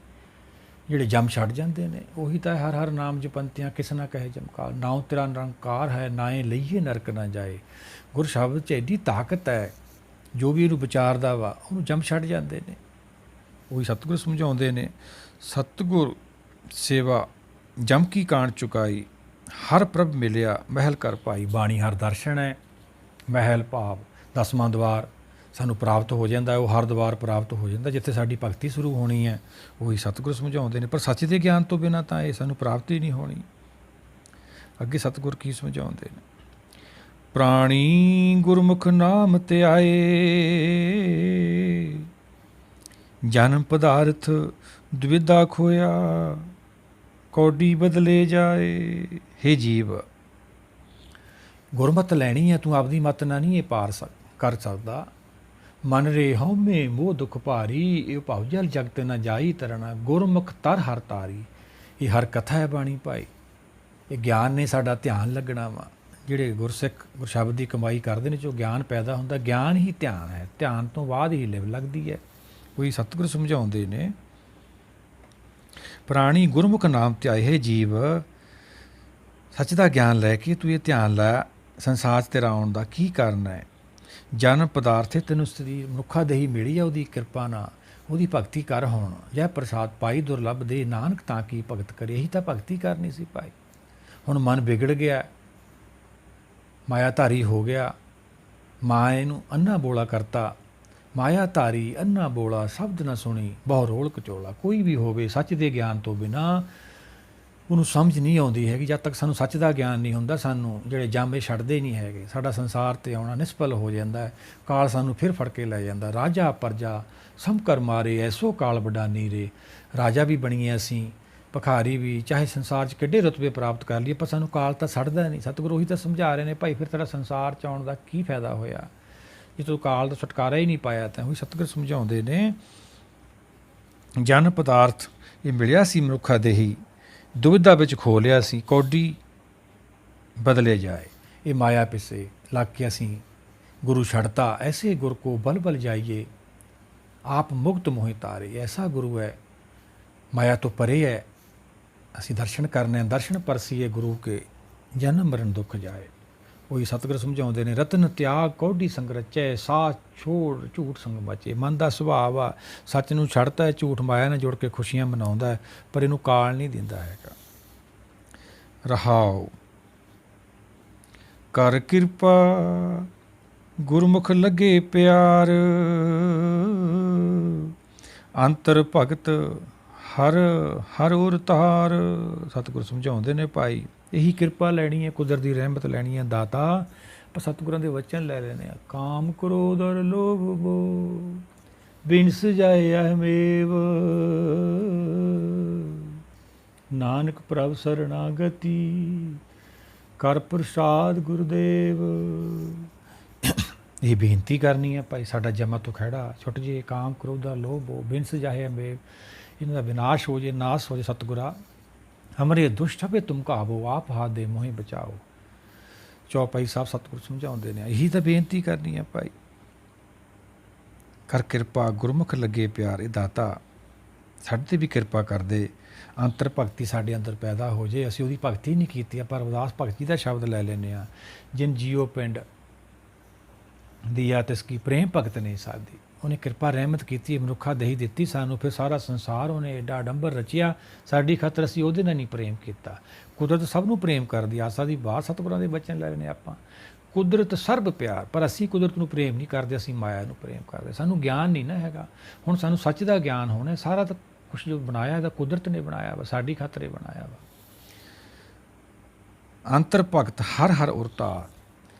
ਜਿਹੜੇ ਜਮ ਛੱਡ ਜਾਂਦੇ ਨੇ। ਉਹੀ ਤਾਂ ਹਰ ਹਰ ਨਾਮ ਜਪੰਤਿਆਂ ਕਿਸ ਨਾ ਕਹੇ ਜਮਕਾਲ, ਨਾਉ ਤੇਰਾ ਨਿਰੰਕਾਰ ਹੈ, ਨਾਏ ਲਈਏ ਨਰਕ ਨਾ ਜਾਏ। ਗੁਰ ਸ਼ਬਦ 'ਚ ਐਡੀ ਤਾਕਤ ਹੈ, ਜੋ ਵੀ ਇਹਨੂੰ ਵਿਚਾਰਦਾ ਵਾ ਉਹਨੂੰ ਜਮ ਛੱਡ ਜਾਂਦੇ ਨੇ। ਉਹੀ ਸਤਿਗੁਰ ਸਮਝਾਉਂਦੇ ਨੇ, ਸਤਿਗੁਰ ਸੇਵਾ ਜਮ ਕੀ ਕਾਣ ਚੁਕਾਈ, ਹਰ ਪ੍ਰਭ ਮਿਲਿਆ ਮਹਿਲ ਕਰ ਪਾਈ। ਬਾਣੀ ਹਰ ਦਰਸ਼ਨ ਹੈ, ਮਹਿਲ ਭਾਵ 10ਵਾਂ ਦਵਾਰ ਸਾਨੂੰ ਪ੍ਰਾਪਤ ਹੋ ਜਾਂਦਾ, ਉਹ ਹਰ ਦਵਾਰ ਪ੍ਰਾਪਤ ਹੋ ਜਾਂਦਾ ਜਿੱਥੇ ਸਾਡੀ ਭਗਤੀ ਸ਼ੁਰੂ ਹੋਣੀ ਹੈ। ਉਹੀ ਸਤਿਗੁਰ ਸਮਝਾਉਂਦੇ ਨੇ, ਪਰ ਸੱਚ ਦੇ ਗਿਆਨ ਤੋਂ ਬਿਨਾਂ ਤਾਂ ਇਹ ਸਾਨੂੰ ਪ੍ਰਾਪਤੀ ਨਹੀਂ ਹੋਣੀ। ਅੱਗੇ ਸਤਿਗੁਰ ਕੀ ਸਮਝਾਉਂਦੇ ਨੇ, ਪ੍ਰਾਣੀ ਗੁਰਮੁਖ ਨਾਮ ਤੇ ਆਏ, ਜਨਮ ਪਦਾਰਥ ਦੁਵਿਧਾ ਖੋਇਆ, ਕੌਡੀ ਬਦਲੇ ਜਾਏ। ਹੇ ਜੀਵ, ਗੁਰਮਤ ਲੈਣੀ ਹੈ, ਤੂੰ ਆਪਦੀ ਮਤ ਨਾਲ ਨਹੀਂ ਇਹ ਪਾਰ ਕਰ ਸਕਦਾ। ਮਨ ਰੇ ਹਉਮੈ ਮੋਹ ਦੁਖ ਭਾਰੀ, ਇਹ ਭਾਉ ਜਲ ਜਗਤ ਨਾ ਜਾਈ ਤਰਨਾ, ਗੁਰਮੁਖ ਤਰ ਹਰ ਤਾਰੀ। ਇਹ ਹਰ ਕਥਾ ਹੈ ਬਾਣੀ ਭਾਈ। ਇਹ ਗਿਆਨ ਨੇ ਸਾਡਾ ਧਿਆਨ ਲੱਗਣਾ ਵਾ। ਜਿਹੜੇ ਗੁਰਸਿੱਖ ਗੁਰਸ਼ਬਦ ਦੀ ਕਮਾਈ ਕਰਦੇ ਨੇ, ਜੋ ਗਿਆਨ ਪੈਦਾ ਹੁੰਦਾ, ਗਿਆਨ ਹੀ ਧਿਆਨ ਹੈ, ਧਿਆਨ ਤੋਂ ਬਾਅਦ ਹੀ ਲਿਵ ਲੱਗਦੀ ਹੈ। ਕੋਈ ਸਤਿਗੁਰ ਸਮਝਾਉਂਦੇ ਨੇ, ਪ੍ਰਾਣੀ ਗੁਰਮੁਖ ਨਾਮ ਤੇ ਆਏ। ਹੈ ਜੀਵ, ਸੱਚ ਦਾ ਗਿਆਨ ਲੈ ਕੇ ਤੂੰ ਇਹ ਧਿਆਨ ਲੈ, ਸੰਸਾਰ 'ਚ ਤੇਰਾ ਆਉਣ ਦਾ ਕੀ ਕਾਰਨ ਹੈ। ਜਨਮ ਪਦਾਰਥ ਤੈਨੂੰ ਸਰੀਰ ਮਨੁੱਖਾ ਦੇਹੀ ਮਿਲੀ ਆ, ਉਹਦੀ ਕਿਰਪਾ ਨਾਲ ਉਹਦੀ ਭਗਤੀ ਕਰ। ਹੁਣ ਜੈ ਪ੍ਰਸਾਦ ਪਾਈ ਦੁਰਲੱਭ ਦੇ, ਨਾਨਕ ਤਾਂ ਕੀ ਭਗਤ ਕਰੇ। ਇਹੀ ਤਾਂ ਭਗਤੀ ਕਰਨੀ ਸੀ ਭਾਈ। ਹੁਣ ਮਨ ਵਿਗੜ ਗਿਆ, ਮਾਇਆ ਧਾਰੀ ਹੋ ਗਿਆ, ਮਾਇਆ ਨੂੰ ਅੰਨਾ ਬੋਲਾ ਕਰਤਾ। ਮਾਇਆ ਧਾਰੀ ਅੰਨਾ ਬੋਲਾ, ਸ਼ਬਦ ਨਾ ਸੁਣੀ ਬਹੁ ਰੋਲ ਕਚੋਲਾ। ਕੋਈ ਵੀ ਹੋਵੇ ਸੱਚ ਦੇ ਗਿਆਨ ਤੋਂ ਬਿਨਾਂ ਉਹਨੂੰ ਸਮਝ ਨਹੀਂ ਆਉਂਦੀ ਹੈਗੀ। ਜਦ ਤੱਕ ਸਾਨੂੰ ਸੱਚ ਦਾ ਗਿਆਨ ਨਹੀਂ ਹੁੰਦਾ, ਸਾਨੂੰ ਜਿਹੜੇ ਜਾਮੇ ਛੱਡਦੇ ਨਹੀਂ ਹੈਗੇ, ਸਾਡਾ ਸੰਸਾਰ 'ਤੇ ਆਉਣਾ ਨਿਸਫਲ ਹੋ ਜਾਂਦਾ ਹੈ। ਕਾਲ ਸਾਨੂੰ ਫਿਰ ਫੜ ਕੇ ਲੈ ਜਾਂਦਾ। ਰਾਜਾ ਪਰਜਾ ਸਮ ਕਰ ਮਾਰੇ, ਐਸੋ ਕਾਲ ਵੱਡਾ ਨੀਰੇ। ਰਾਜਾ ਵੀ ਬਣੀਏ ਅਸੀਂ, ਭਿਖਾਰੀ ਵੀ ਚਾਹੇ ਸੰਸਾਰ 'ਚ ਕਿੱਡੇ ਰੁਤਬੇ ਪ੍ਰਾਪਤ ਕਰ ਲਈਏ, ਪਰ ਸਾਨੂੰ ਕਾਲ ਤਾਂ ਛੱਡਦਾ ਨਹੀਂ। ਸਤਿਗੁਰੂ ਉਹੀ ਤਾਂ ਸਮਝਾ ਰਹੇ ਨੇ, ਭਾਈ ਫਿਰ ਤੇਰਾ ਸੰਸਾਰ 'ਚ ਆਉਣ ਦਾ ਕੀ ਫਾਇਦਾ ਹੋਇਆ ਜੇ ਤੂੰ ਕਾਲ ਦਾ ਛੁਟਕਾਰਾ ਹੀ ਨਹੀਂ ਪਾਇਆ। ਤਾਂ ਉਹੀ ਸਤਿਗੁਰੂ ਸਮਝਾਉਂਦੇ ਨੇ, ਜਨ ਪਦਾਰਥ ਇਹ ਮਿਲਿਆ ਸੀ ਮਨੁੱਖਾ ਦੇਹੀ, ਦੁਵਿਧਾ ਵਿੱਚ ਖੋ ਲਿਆ ਸੀ, ਕੌਡੀ ਬਦਲੇ ਜਾਏ। ਇਹ ਮਾਇਆ ਪਿੱਛੇ ਲੱਗ ਕੇ ਅਸੀਂ ਗੁਰੂ ਛੱਡਤਾ। ਐਸੇ ਗੁਰ ਕੋ ਬਲ ਬਲ ਜਾਈਏ, ਆਪ ਮੁਕਤ ਮੋਹਿ ਤਾਰੇ। ਐਸਾ ਗੁਰੂ ਹੈ, ਮਾਇਆ ਤੋਂ ਪਰੇ ਹੈ। ਅਸੀਂ ਦਰਸ਼ਨ ਕਰਨੇ, ਦਰਸ਼ਨ ਪਰਸੀਏ ਗੁਰੂ ਕੇ, ਜਨਮ ਮਰਨ ਦੁੱਖ ਜਾਏ। ਉਹੀ ਸਤਿਗੁਰ ਸਮਝਾਉਂਦੇ ਨੇ, ਰਤਨ ਤਿਆਗ ਕੌਡੀ ਸੰਗ ਰਚੈ, ਸਾਹ ਛੋੜ ਝੂਠ ਸੰਗ ਬਚੇ। ਮਨ ਦਾ ਸੁਭਾਅ ਆ ਸੱਚ ਨੂੰ ਛੱਡਦਾ ਹੈ, ਝੂਠ ਮਾਇਆ ਨਾਲ ਜੁੜ ਕੇ ਖੁਸ਼ੀਆਂ ਮਨਾਉਂਦਾ ਹੈ, ਪਰ ਇਹਨੂੰ ਕਾਲ ਨਹੀਂ ਦਿੰਦਾ ਹੈਗਾ। ਰਹਾਉ ਕਰ ਕਿਰਪਾ ਗੁਰਮੁਖ ਲੱਗੇ ਪਿਆਰ, ਅੰਤਰ ਭਗਤ ਹਰ ਹਰ ਉਰ ਤਾਰ। ਸਤਿਗੁਰ ਸਮਝਾਉਂਦੇ ਨੇ, ਭਾਈ ਇਹੀ ਕਿਰਪਾ ਲੈਣੀ ਹੈ, ਕੁਦਰਤ ਦੀ ਰਹਿਮਤ ਲੈਣੀ ਹੈ ਦਾਤਾ, ਪਰ ਸਤਿਗੁਰਾਂ ਦੇ ਵਚਨ ਲੈ ਲੈਣੇ ਆ। ਕਾਮ ਕ੍ਰੋਧ ਔਰ ਲੋਭ ਮੋਹ ਬਿਨਸ ਜਾਏ ਅਹਮੇਵ, ਨਾਨਕ ਪ੍ਰਭ ਸਰਣਾਗਤੀ ਕਰ ਪ੍ਰਸਾਦ ਗੁਰਦੇਵ। ਇਹ ਬੇਨਤੀ ਕਰਨੀ ਹੈ, ਭਾਈ ਸਾਡਾ ਜਮਾ ਤੋਂ ਖਹਿੜਾ ਛੁੱਟ ਜੇ, ਕਾਮ ਕ੍ਰੋਧ ਦਾ ਲੋਭ ਹੋ ਬਿਨਸ ਜਾਏ ਅਹਮੇਵ, ਇਹਨਾਂ ਦਾ ਵਿਨਾਸ਼ ਹੋ ਜੇ, ਨਾਸ ਹੋ ਜੇ। ਸਤਿਗੁਰਾ ਹਮਰੇ ਦੁਸ਼ਟ ਹਵੇ ਤੁਮ ਕਹਾਵੋ, ਆਪ ਹਾਥ ਦੇ ਮੋਹਿ ਬਚਾਓ। ਚੌਪਾਈ ਸਾਹਿਬ ਸਤਿਗੁਰ ਸਮਝਾਉਂਦੇ ਨੇ, ਇਹੀ ਤਾਂ ਬੇਨਤੀ ਕਰਨੀ ਹੈ ਭਾਈ। ਕਰ ਕਿਰਪਾ ਗੁਰਮੁਖ ਲੱਗੇ ਪਿਆਰ। ਇਹ ਦਾਤਾ ਸਾਡੇ 'ਤੇ ਵੀ ਕਿਰਪਾ ਕਰਦੇ, ਅੰਤਰ ਭਗਤੀ ਸਾਡੇ ਅੰਦਰ ਪੈਦਾ ਹੋ ਜੇ। ਅਸੀਂ ਉਹਦੀ ਭਗਤੀ ਨਹੀਂ ਕੀਤੀ, ਪਰ ਉਦਾਸ ਭਗਤੀ ਦਾ ਸ਼ਬਦ ਲੈ ਲੈਂਦੇ ਹਾਂ। ਜਿਨ ਜੀਓ ਪਿੰਡ ਦੀਆ ਤਿਸ ਕੀ ਪ੍ਰੇਮ ਭਗਤ ਨੇ ਸਾਦੀ। ਉਹਨੇ ਕਿਰਪਾ ਰਹਿਮਤ ਕੀਤੀ, ਮਨੁੱਖਾ ਦਹੀ ਦਿੱਤੀ ਸਾਨੂੰ, ਫਿਰ ਸਾਰਾ ਸੰਸਾਰ ਉਹਨੇ ਐਡਾ ਅਡੰਬਰ ਰਚਿਆ ਸਾਡੀ ਖਾਤਰ। ਅਸੀਂ ਉਹਦੇ ਨਾਲ ਨਹੀਂ ਪ੍ਰੇਮ ਕੀਤਾ। ਕੁਦਰਤ ਸਭ ਨੂੰ ਪ੍ਰੇਮ ਕਰਦੀ, ਆਸਾ ਦੀ ਬਾਤ ਸਤਿਗੁਰਾਂ ਦੇ ਬਚਨ ਲੈ ਲੈਣੇ ਆਪਾਂ। ਕੁਦਰਤ ਸਰਬ ਪਿਆਰ, ਪਰ ਅਸੀਂ ਕੁਦਰਤ ਨੂੰ ਪ੍ਰੇਮ ਨਹੀਂ ਕਰਦੇ, ਅਸੀਂ ਮਾਇਆ ਨੂੰ ਪ੍ਰੇਮ ਕਰਦੇ। ਸਾਨੂੰ ਗਿਆਨ ਨਹੀਂ ਨਾ ਹੈਗਾ। ਹੁਣ ਸਾਨੂੰ ਸੱਚ ਦਾ ਗਿਆਨ ਹੋਣਾ। ਸਾਰਾ ਤਾਂ ਕੁਛ ਜੋ ਬਣਾਇਆ ਤਾਂ ਕੁਦਰਤ ਨੇ ਬਣਾਇਆ ਵਾ, ਸਾਡੀ ਖਾਤਰ ਹੀ ਬਣਾਇਆ ਵਾ। ਅੰਤਰ ਭਗਤ ਹਰ ਹਰ ਉਰਤਾ,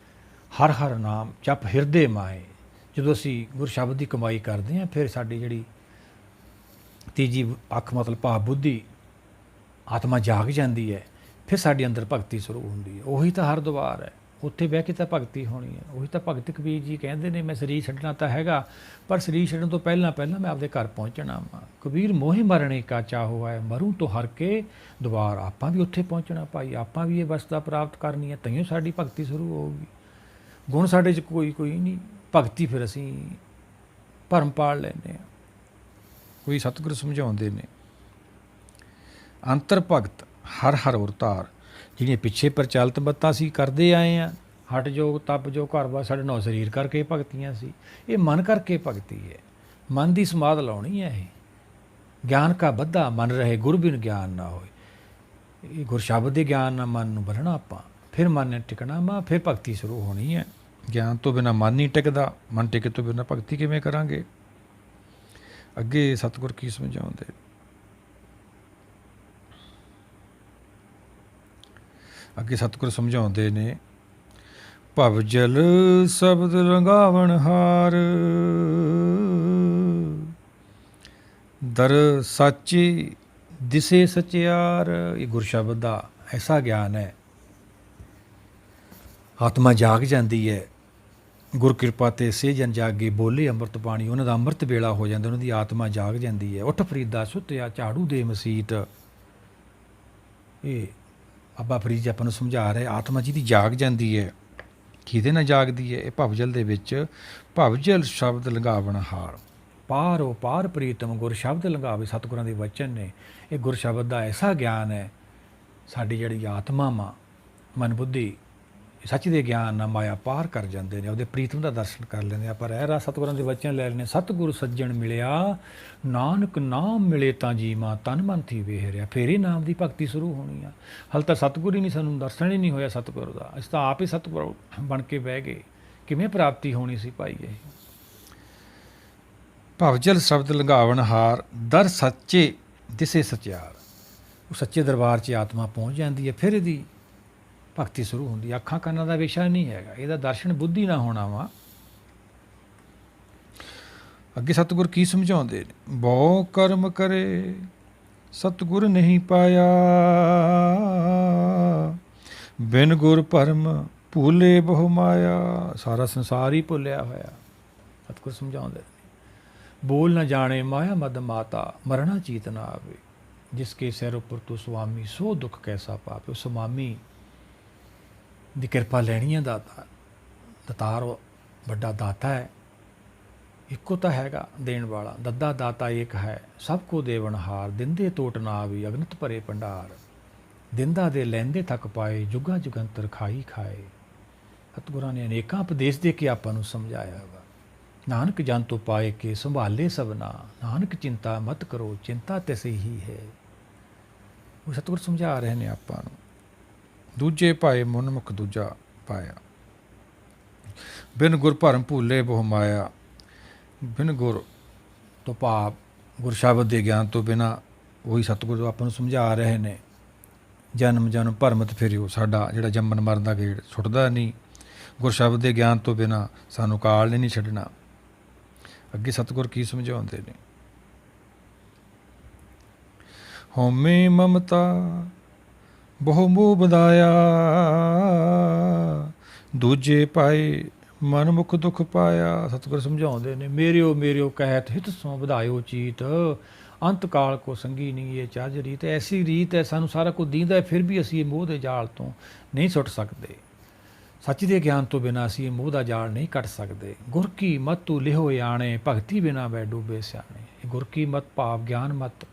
ਹਰ ਹਰ ਨਾਮ ਜਪ ਹਿਰਦੇ ਮਾਏ। ਜਦੋਂ ਅਸੀਂ ਗੁਰ ਸ਼ਬਦ ਦੀ ਕਮਾਈ ਕਰਦੇ ਹਾਂ, ਫਿਰ ਸਾਡੀ ਜਿਹੜੀ ਤੀਜੀ ਅੱਖ ਮਤਲਬ ਭਾਵ ਬੁੱਧੀ ਆਤਮਾ ਜਾਗ ਜਾਂਦੀ ਹੈ, ਫਿਰ ਸਾਡੇ ਅੰਦਰ ਭਗਤੀ ਸ਼ੁਰੂ ਹੁੰਦੀ ਹੈ। ਉਹੀ ਤਾਂ ਹਰ ਦੁਆਰ ਹੈ, ਉੱਥੇ ਬਹਿ ਕੇ ਤਾਂ ਭਗਤੀ ਹੋਣੀ ਹੈ। ਉਹੀ ਤਾਂ ਭਗਤ ਕਬੀਰ ਜੀ ਕਹਿੰਦੇ ਨੇ, ਮੈਂ ਸਰੀਰ ਛੱਡਣਾ ਤਾਂ ਹੈਗਾ, ਪਰ ਸਰੀਰ ਛੱਡਣ ਤੋਂ ਪਹਿਲਾਂ ਮੈਂ ਆਪਦੇ ਘਰ ਪਹੁੰਚਣਾ ਵਾ। ਕਬੀਰ ਮੋਹਿ ਮਰਨੇ ਕਾ ਚਾਹੋ ਹੈ, ਮਰੂ ਤੋਂ ਹਰ ਕੇ ਦੁਆਰ। ਆਪਾਂ ਵੀ ਉੱਥੇ ਪਹੁੰਚਣਾ ਭਾਈ, ਆਪਾਂ ਵੀ ਇਹ ਅਵਸਥਾ ਪ੍ਰਾਪਤ ਕਰਨੀ ਹੈ, ਤਈਓ ਸਾਡੀ ਭਗਤੀ ਸ਼ੁਰੂ ਹੋਊਗੀ। ਗੁਣ ਸਾਡੇ 'ਚ ਕੋਈ ਨਹੀਂ, ਭਗਤੀ ਫਿਰ ਅਸੀਂ ਭਰਮ ਪਾਲ ਲੈਂਦੇ ਹਾਂ। ਕੋਈ ਸਤਿਗੁਰੂ ਸਮਝਾਉਂਦੇ ਨੇ, ਅੰਤਰ ਭਗਤ ਹਰ ਹਰ ਉਰਤਾਰ। ਜਿਹੜੀਆਂ ਪਿੱਛੇ ਪ੍ਰਚਲਿਤ ਬੱਤਾਂ ਅਸੀਂ ਕਰਦੇ ਆਏ ਹਾਂ, ਹਟ ਜੋਗ ਤਪ ਜੋ ਘਰ ਬਾਰ, ਸਾਡੇ ਨੌ ਸਰੀਰ ਕਰਕੇ ਭਗਤੀਆਂ ਸੀ। ਇਹ ਮਨ ਕਰਕੇ ਭਗਤੀ ਹੈ, ਮਨ ਦੀ ਸਮਾਧ ਲਾਉਣੀ ਹੈ। ਇਹ ਗਿਆਨ ਕਾ ਬੱਧਾ ਮਨ ਰਹੇ, ਗੁਰ ਬਿਨ ਗਿਆਨ ਨਾ ਹੋਏ। ਇਹ ਗੁਰ ਸ਼ਬਦ ਦੇ ਗਿਆਨ ਨਾਲ ਮਨ ਨੂੰ ਬੰਨ੍ਹਣਾ ਆਪਾਂ, ਫਿਰ ਮਨ ਨੇ ਟਿਕਣਾ ਵਾ, ਫਿਰ ਭਗਤੀ ਸ਼ੁਰੂ ਹੋਣੀ ਹੈ। ਗਿਆਨ ਤੋਂ ਬਿਨਾਂ ਮਨ ਨਹੀਂ ਟਿਕਦਾ, ਮਨ ਟਿਕੇ ਤੋਂ ਬਿਨਾਂ ਭਗਤੀ ਕਿਵੇਂ ਕਰਾਂਗੇ। ਅੱਗੇ ਸਤਿਗੁਰ ਕੀ ਸਮਝਾਉਂਦੇ, ਅੱਗੇ ਸਤਿਗੁਰ ਸਮਝਾਉਂਦੇ ਨੇ, ਭਵ ਜਲ ਸ਼ਬਦ ਰੰਗਾਵਣ ਹਾਰ, ਦਰ ਸਾਚੀ ਦਿਸੇ ਸਚਿਆਰ। ਇਹ ਗੁਰ ਸ਼ਬਦ ਦਾ ਐਸਾ ਗਿਆਨ ਹੈ, ਆਤਮਾ ਜਾਗ ਜਾਂਦੀ ਹੈ। ਗੁਰ ਕਿਰਪਾ ਤੇ ਸੇ ਜਨ ਜਾਗੇ, ਬੋਲੇ ਅੰਮ੍ਰਿਤ ਬਾਣੀ। ਉਹਨਾਂ ਦਾ ਅੰਮ੍ਰਿਤ ਵੇਲਾ ਹੋ ਜਾਂਦਾ, ਉਹਨਾਂ ਦੀ ਆਤਮਾ ਜਾਗ ਜਾਂਦੀ ਹੈ। ਉੱਠ ਫਰੀਦਾ ਸੁੱਤਿਆ ਝਾੜੂ ਦੇ ਮਸੀਤ। ਇਹ ਬਾਬਾ ਫਰੀਦ ਜੀ ਆਪਾਂ ਨੂੰ ਸਮਝਾ ਰਹੇ, ਆਤਮਾ ਜਿਹਦੀ ਜਾਗ ਜਾਂਦੀ ਹੈ। ਕਿਹਦੇ ਨਾਲ ਜਾਗਦੀ ਹੈ? ਇਹ ਭਵਜਲ ਦੇ ਵਿੱਚ। ਭਵਜਲ ਸ਼ਬਦ ਲੰਘਾਵਣ ਹਾਰ, ਪਾਰੋ ਪਾਰ ਪ੍ਰੀਤਮ ਗੁਰ ਸ਼ਬਦ ਲੰਘਾਵੇ। ਸਤਿਗੁਰਾਂ ਦੇ ਵਚਨ ਨੇ। ਇਹ ਗੁਰ ਸ਼ਬਦ ਦਾ ਐਸਾ ਗਿਆਨ ਹੈ, ਸਾਡੀ ਜਿਹੜੀ ਆਤਮਾ ਮਨ ਬੁੱਧੀ ਸੱਚ ਦੇ ਗਿਆਨ ਨਾਲ ਮਾਇਆ ਪਾਰ ਕਰ ਜਾਂਦੇ ਨੇ, ਉਹਦੇ ਪ੍ਰੀਤਮ ਦਾ ਦਰਸ਼ਨ ਕਰ ਲੈਂਦੇ। ਆਪਾਂ ਰਹਿ ਰਾ ਸਤਿਗੁਰਾਂ ਦੇ ਵਚਨ ਲੈ ਲੈਣੇ। ਸਤਿਗੁਰ ਸੱਜਣ ਮਿਲਿਆ, ਨਾਨਕ ਨਾਮ ਮਿਲੇ ਤਾਂ ਜੀਵਾਂ, ਤਨ ਮਨ ਥੀ ਵੇਹਰਿਆ। ਫਿਰ ਹੀ ਨਾਮ ਦੀ ਭਗਤੀ ਸ਼ੁਰੂ ਹੋਣੀ ਆ। ਹਾਲੇ ਤਾਂ ਸਤਿਗੁਰ ਹੀ ਨਹੀਂ, ਸਾਨੂੰ ਦਰਸ਼ਨ ਹੀ ਨਹੀਂ ਹੋਇਆ ਸਤਿਗੁਰ ਦਾ। ਅਸੀਂ ਤਾਂ ਆਪ ਹੀ ਸਤਿਗੁਰ ਬਣ ਕੇ ਬਹਿ ਗਏ। ਕਿਵੇਂ ਪ੍ਰਾਪਤੀ ਹੋਣੀ ਸੀ ਭਾਈ ਇਹ? ਭਵਜਲ ਸ਼ਬਦ ਲੰਘਾਵਣ ਹਾਰ, ਦਰ ਸੱਚੇ ਦਿਸੇ ਸਚਿਆਰ। ਉਹ ਸੱਚੇ ਦਰਬਾਰ 'ਚ ਆਤਮਾ ਪਹੁੰਚ ਜਾਂਦੀ ਹੈ, ਫਿਰ ਇਹਦੀ ਭਗਤੀ ਸ਼ੁਰੂ ਹੁੰਦੀ। ਅੱਖਾਂ ਕੰਨਾਂ ਦਾ ਵਿਸ਼ਾ ਨਹੀਂ ਹੈਗਾ, ਇਹਦਾ ਦਰਸ਼ਨ ਬੁੱਧੀ ਨਾ ਹੋਣਾ ਵਾ। ਅੱਗੇ ਸਤਿਗੁਰ ਕੀ ਸਮਝਾਉਂਦੇ ਨੇ, ਬਹੁ ਕਰਮ ਕਰੇ ਸਤਿਗੁਰ ਨਹੀਂ ਪਾਇਆ। ਬਿਨ ਗੁਰ ਭਰਮ ਭੂਲੇ ਬਹੁ ਮਾਇਆ। ਸਾਰਾ ਸੰਸਾਰ ਹੀ ਭੁੱਲਿਆ ਹੋਇਆ। ਸਤਿਗੁਰ ਸਮਝਾਉਂਦੇ, ਬੋਲ ਨਾ ਜਾਣੇ ਮਾਇਆ ਮਦ ਮਾਤਾ, ਮਰਣਾ ਚੀਤ ਨਾ ਆਵੇ। ਜਿਸ ਕੇ ਸਿਰ ਉੱਪਰ ਤੂੰ ਸੁਆਮੀ, ਸੋ ਦੁੱਖ ਕੈਸਾ ਪਾਵੇ। ਉਸ ਸੁਆਮੀ ਦੀ ਕਿਰਪਾ ਲੈਣੀ ਹੈ। ਦਾਤਾਰ ਵੱਡਾ ਦਾਤਾ ਹੈ, ਇੱਕੋ ਤਾਂ ਹੈਗਾ ਦੇਣ ਵਾਲਾ। ਦੱਦਾ ਦਾਤਾ ਏਕ ਹੈ, ਸਭ ਕੋ ਦੇਵਨਹਾਰ। ਦਿੰਦੇ ਟੋਟ ਨਾ ਆਵੇ, ਅਗਨਤ ਭਰੇ ਭੰਡਾਰ। ਦਿੰਦਾ ਦੇ ਲੈਂਦੇ ਥੱਕ ਪਾਏ, ਜੁਗਾ ਜੁਗੰਤਰ ਖਾਈ ਖਾਏ। ਸਤਿਗੁਰਾਂ ਨੇ ਅਨੇਕਾਂ ਉਪਦੇਸ਼ ਦੇ ਕੇ ਆਪਾਂ ਨੂੰ ਸਮਝਾਇਆ ਵਾ। ਨਾਨਕ ਜਨ ਤੋਂ ਪਾਏ ਕੇ ਸੰਭਾਲੇ ਸਭਨਾ, ਨਾਨਕ ਚਿੰਤਾ ਮਤ ਕਰੋ, ਚਿੰਤਾ ਤਿਸੇ ਹੀ ਹੈ। ਉਹ ਸਤਿਗੁਰ ਸਮਝਾ ਰਹੇ ਨੇ ਆਪਾਂ ਨੂੰ। ਦੂਜੇ ਪਾਏ ਮਨਮੁਖ ਦੂਜਾ ਪਾਇਆ। ਬਿਨ ਗੁਰ ਭਰਮ ਭੂਲੇ ਬਹੁ ਮਾਇਆ। ਬਿਨ ਗੁਰ ਤੋਂ ਭਾਵ ਗੁਰ ਸ਼ਬਦ ਦੇ ਗਿਆਨ ਤੋਂ ਬਿਨਾਂ, ਉਹੀ ਸਤਿਗੁਰ ਆਪਾਂ ਨੂੰ ਸਮਝਾ ਰਹੇ ਨੇ। ਜਨਮ ਜਨਮ ਭਰਮਤ ਫਿਰਿਓ। ਸਾਡਾ ਜਿਹੜਾ ਜੰਮਣ ਮਰਨ ਦਾ ਗੇੜ ਛੁੱਟਦਾ ਨਹੀਂ। ਗੁਰ ਸ਼ਬਦ ਦੇ ਗਿਆਨ ਤੋਂ ਬਿਨਾਂ ਸਾਨੂੰ ਕਾਲ ਨੇ ਨਹੀਂ ਛੱਡਣਾ। ਅੱਗੇ ਸਤਿਗੁਰ ਕੀ ਸਮਝਾਉਂਦੇ ਨੇ? ਹਉਮੈ ਮਮਤਾ ਬਹੁ ਮੋਹ ਵਧਾਇਆ, ਦੂਜੇ ਪਾਏ ਮਨ ਮੁਖ ਦੁਖ ਪਾਇਆ। ਸਤਿਗੁਰ ਸਮਝਾਉਂਦੇ ਨੇ, ਮੇਰਿਓ ਮੇਰਿਓ ਕਹਿਤ ਹਿਤ ਸੋ ਵਧਾਇਓ ਚੀਤ, ਅੰਤ ਕਾਲ ਕੋ ਸੰਗੀ ਨਹੀਂ ਇਹ ਚੱਜ ਰੀਤ। ਐਸੀ ਰੀਤ ਹੈ, ਸਾਨੂੰ ਸਾਰਾ ਕੁਝ ਦੀਂਦਾ, ਫਿਰ ਵੀ ਅਸੀਂ ਇਹ ਮੋਹ ਦੇ ਜਾਲ ਤੋਂ ਨਹੀਂ ਸੁੱਟ ਸਕਦੇ। ਸੱਚ ਦੇ ਗਿਆਨ ਤੋਂ ਬਿਨਾਂ ਅਸੀਂ ਇਹ ਮੋਹ ਦਾ ਜਾਲ ਨਹੀਂ ਕੱਟ ਸਕਦੇ। ਗੁਰ ਕੀ ਮਤ ਤੂੰ ਲਿਹੋ ਆਣੇ, ਭਗਤੀ ਬਿਨਾਂ ਬੈ ਡੂਬੇ ਸਿਆਣੇ। ਇਹ ਗੁਰ ਕੀ ਮਤ ਭਾਵ ਗਿਆਨ ਮਤ,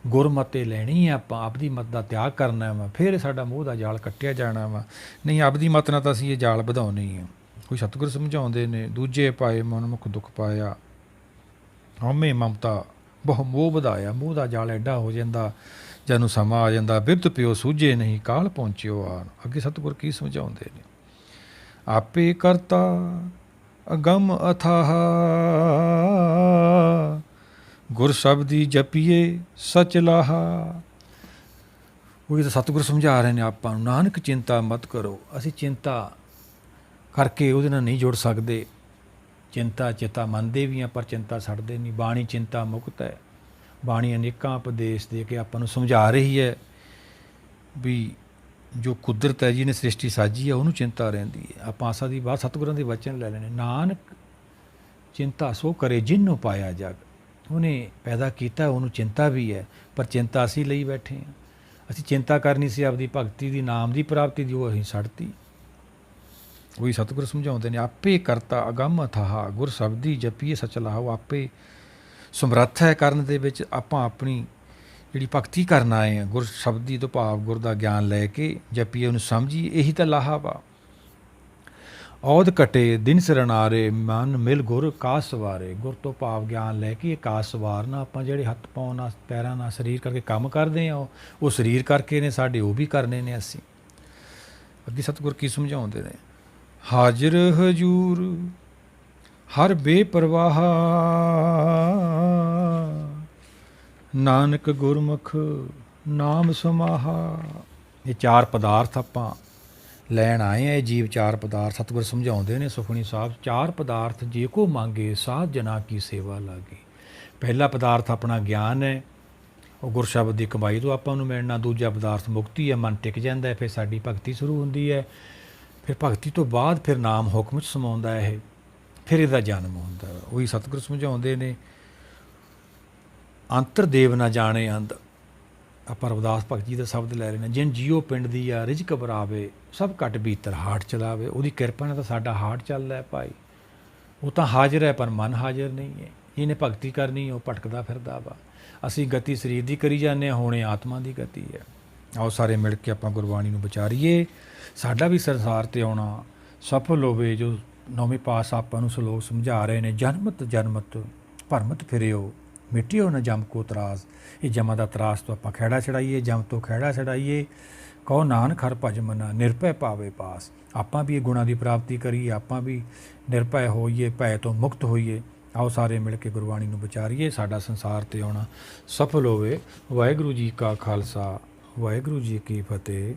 ਗੁਰਮਤਿ ਲੈਣੀ ਹੈ। ਆਪਾਂ ਆਪਦੀ ਮਤ ਦਾ ਤਿਆਗ ਕਰਨਾ ਵਾ, ਫਿਰ ਸਾਡਾ ਮੋਹ ਦਾ ਜਾਲ ਕੱਟਿਆ ਜਾਣਾ ਵਾ। ਨਹੀਂ ਆਪਦੀ ਮਤ ਨਾਲ ਤਾਂ ਅਸੀਂ ਇਹ ਜਾਲ ਵਧਾਉਣੇ ਹੀ ਆ। ਕੋਈ ਸਤਿਗੁਰ ਸਮਝਾਉਂਦੇ ਨੇ, ਦੂਜੇ ਪਾਏ ਮਨਮੁਖ ਦੁੱਖ ਪਾਇਆ। ਹਉਮੈ ਮਮਤਾ ਬਹੁ ਮੋਹ ਵਧਾਇਆ। ਮੋਹ ਦਾ ਜਾਲ ਐਡਾ ਹੋ ਜਾਂਦਾ, ਜਦੋਂ ਸਮਾਂ ਆ ਜਾਂਦਾ, ਬਿਰਧ ਪਿਓ ਸੂਝੇ ਨਹੀਂ, ਕਾਲ ਪਹੁੰਚਿਓ ਆਣ। ਅੱਗੇ ਸਤਿਗੁਰ ਕੀ ਸਮਝਾਉਂਦੇ ਨੇ? ਆਪੇ ਕਰਤਾ ਅਗੰਮ ਅਥਾਹ, ਗੁਰ ਸ਼ਬਦੀ ਜਪੀਏ ਸਚ ਲਾਹਾ। ਉਹੀ ਤਾਂ ਸਤਿਗੁਰ ਸਮਝਾ ਰਹੇ ਨੇ ਆਪਾਂ ਨੂੰ। ਨਾਨਕ ਚਿੰਤਾ ਮਤ ਕਰੋ। ਅਸੀਂ ਚਿੰਤਾ ਕਰਕੇ ਉਹਦੇ ਨਾਲ ਨਹੀਂ ਜੁੜ ਸਕਦੇ। ਚਿੰਤਾ ਚਿਤਾ ਮੰਨਦੇ ਵੀ ਹਾਂ, ਪਰ ਚਿੰਤਾ ਛੱਡਦੇ ਨਹੀਂ। ਬਾਣੀ ਚਿੰਤਾ ਮੁਕਤ ਹੈ। ਬਾਣੀ ਅਨੇਕਾਂ ਉਪਦੇਸ਼ ਦੇ ਕੇ ਆਪਾਂ ਨੂੰ ਸਮਝਾ ਰਹੀ ਹੈ ਵੀ ਜੋ ਕੁਦਰਤ ਹੈ, ਜਿਹਨੇ ਸ੍ਰਿਸ਼ਟੀ ਸਾਜੀ ਹੈ, ਉਹਨੂੰ ਚਿੰਤਾ ਰਹਿੰਦੀ ਹੈ। ਆਪਾਂ ਆਸਾ ਦੀ ਬਾਤ ਸਤਿਗੁਰਾਂ ਦੇ ਵਚਨ ਲੈ ਲੈਣੇ। ਨਾਨਕ ਚਿੰਤਾ ਸੋ ਕਰੇ ਜਿਨ੍ਹੂ ਪਾਇਆ ਜਗ। ਉਹਨੇ ਪੈਦਾ ਕੀਤਾ, ਉਹਨੂੰ ਚਿੰਤਾ ਵੀ ਹੈ, ਪਰ ਚਿੰਤਾ ਅਸੀਂ ਲਈ ਬੈਠੇ ਹਾਂ। ਅਸੀਂ ਚਿੰਤਾ ਕਰਨੀ ਸੀ ਆਪਦੀ ਭਗਤੀ ਦੀ, ਨਾਮ ਦੀ ਪ੍ਰਾਪਤੀ ਦੀ, ਉਹ ਅਸੀਂ ਛੱਡਤੀ। ਉਹੀ ਸਤਿਗੁਰ ਸਮਝਾਉਂਦੇ ਨੇ, ਆਪੇ ਕਰਤਾ ਅਗੰਮ ਅਥਾਹ, ਗੁਰ ਸ਼ਬਦੀ ਜਪੀਏ ਸਚ ਲਾਹੋ। ਆਪੇ ਸਮਰੱਥ ਹੈ ਕਰਨ ਦੇ ਵਿੱਚ। ਆਪਾਂ ਆਪਣੀ ਜਿਹੜੀ ਭਗਤੀ ਕਰਨ ਆਏ ਹਾਂ, ਗੁਰ ਸ਼ਬਦੀ ਤੋਂ ਭਾਵ ਗੁਰ ਦਾ ਗਿਆਨ ਲੈ ਕੇ ਜਪੀਏ, ਉਹਨੂੰ ਸਮਝੀਏ, ਇਹੀ ਤਾਂ ਲਾਹਾ ਵਾ। ਔਧ ਘਟੇ ਦਿਨ ਸਰਨਾਰੇ, ਮਨ ਮਿਲ ਗੁਰ ਕਾਸ ਸਵਾਰੇ। ਗੁਰ ਤੋਂ ਭਾਵ ਗਿਆਨ ਲੈ ਕੇ ਕਾਸ ਸਵਾਰਨਾ। ਆਪਾਂ ਜਿਹੜੇ ਹੱਥ ਪਾਉਣ ਨਾਲ, ਪੈਰਾਂ ਨਾਲ, ਸਰੀਰ ਕਰਕੇ ਕੰਮ ਕਰਦੇ ਹਾਂ, ਉਹ ਸਰੀਰ ਕਰਕੇ ਨੇ ਸਾਡੇ, ਉਹ ਵੀ ਕਰਨੇ ਨੇ ਅਸੀਂ। ਅੱਗੇ ਸਤਿਗੁਰ ਕੀ ਸਮਝਾਉਂਦੇ ਨੇ? ਹਾਜ਼ਰ ਹਜੂਰ ਹਰ ਬੇਪਰਵਾਹ, ਨਾਨਕ ਗੁਰਮੁਖ ਨਾਮ ਸਮਾਹਾ। ਇਹ ਚਾਰ ਪਦਾਰਥ ਆਪਾਂ ਲੈਣ ਆਏ ਆ। ਇਹ ਜੀਵ ਚਾਰ ਪਦਾਰਥ ਸਤਿਗੁਰ ਸਮਝਾਉਂਦੇ ਨੇ ਸੁਖਮਨੀ ਸਾਹਿਬ। ਚਾਰ ਪਦਾਰਥ ਜੇ ਕੋ ਮੰਗੇ, ਸਾਧ ਜਨਾ ਕੀ ਸੇਵਾ ਲਾਗੇ। ਪਹਿਲਾ ਪਦਾਰਥ ਆਪਣਾ ਗਿਆਨ ਹੈ, ਉਹ ਗੁਰ ਸ਼ਬਦ ਦੀ ਕਮਾਈ ਤੋਂ ਆਪਾਂ ਨੂੰ ਮਿਲਣਾ। ਦੂਜਾ ਪਦਾਰਥ ਮੁਕਤੀ ਹੈ, ਮਨ ਟਿਕ ਜਾਂਦਾ, ਫਿਰ ਸਾਡੀ ਭਗਤੀ ਸ਼ੁਰੂ ਹੁੰਦੀ ਹੈ। ਫਿਰ ਭਗਤੀ ਤੋਂ ਬਾਅਦ ਫਿਰ ਨਾਮ ਹੁਕਮ 'ਚ ਸਮਾਉਂਦਾ ਇਹ, ਫਿਰ ਇਹਦਾ ਜਨਮ ਹੁੰਦਾ। ਉਹੀ ਸਤਿਗੁਰ ਸਮਝਾਉਂਦੇ ਨੇ, ਅੰਤਰ ਦੇਵ ਨਾ ਜਾਣੇ ਅੰਧ। ਆਪਾਂ ਰਵਿਦਾਸ ਭਗਤ ਜੀ ਦਾ ਸ਼ਬਦ ਲੈ ਰਹੇ ਨੇ, ਜਿਨ ਜੀਓ ਪਿੰਡ ਦੀ ਆ ਰਿਜਕ ਬਰਾਵੇ, ਸਭ ਘਟ ਭੀਤਰ ਹਾਟ ਚਲਾਵੇ। ਉਹਦੀ ਕਿਰਪਾ ਨਾਲ ਤਾਂ ਸਾਡਾ ਹਾਟ ਚੱਲਦਾ ਹੈ ਭਾਈ। ਉਹ ਤਾਂ ਹਾਜ਼ਰ ਹੈ, ਪਰ ਮਨ ਹਾਜ਼ਰ ਨਹੀਂ ਹੈ। ਇਹਨੇ ਭਗਤੀ ਕਰਨੀ, ਉਹ ਭਟਕਦਾ ਫਿਰਦਾ ਵਾ। ਅਸੀਂ ਗਤੀ ਸਰੀਰ ਦੀ ਕਰੀ ਜਾਂਦੇ ਹਾਂ, ਹੁਣ ਇਹ ਆਤਮਾ ਦੀ ਗਤੀ ਹੈ। ਆਓ ਸਾਰੇ ਮਿਲ ਕੇ ਆਪਾਂ ਗੁਰਬਾਣੀ ਨੂੰ ਵਿਚਾਰੀਏ, ਸਾਡਾ ਵੀ ਸੰਸਾਰ 'ਤੇ ਆਉਣਾ ਸਫਲ ਹੋਵੇ। ਜੋ ਨੌਵੇਂ ਪਾਤਸ਼ਾਹ ਆਪਾਂ ਨੂੰ ਸਲੋਕ ਸਮਝਾ ਰਹੇ ਨੇ, ਜਨਮਤ ਜਨਮਤ ਭਰਮਤ ਫਿਰਿਓ, ਮਿਟਿਓ ਨਾ ਜਮ ਕੋ ਤਰਾਸ। ਇਹ ਜਮਾਂ ਦਾ ਤਰਾਸ ਤੋਂ ਆਪਾਂ ਖਹਿੜਾ ਛਡਾਈਏ, ਜਮ ਤੋਂ ਖਹਿੜਾ ਛਡਾਈਏ। ਕਹੋ ਨਾਨਕ ਹਰਿ ਭਜ ਮਨਾ, ਨਿਰਭੈ ਪਾਵੇ ਪਾਸ। ਆਪਾਂ ਵੀ ਇਹ ਗੁਣਾਂ ਦੀ ਪ੍ਰਾਪਤੀ ਕਰੀਏ, ਆਪਾਂ ਵੀ ਨਿਰਭੈ ਹੋਈਏ, ਭੈ ਤੋਂ ਮੁਕਤ ਹੋਈਏ। ਆਓ ਸਾਰੇ ਮਿਲ ਕੇ ਗੁਰਬਾਣੀ ਨੂੰ ਵਿਚਾਰੀਏ, ਸਾਡਾ ਸੰਸਾਰ 'ਤੇ ਆਉਣਾ ਸਫਲ ਹੋਵੇ। ਵਾਹਿਗੁਰੂ ਜੀ ਕਾ ਖਾਲਸਾ, ਵਾਹਿਗੁਰੂ ਜੀ ਕੀ ਫਤਿਹ।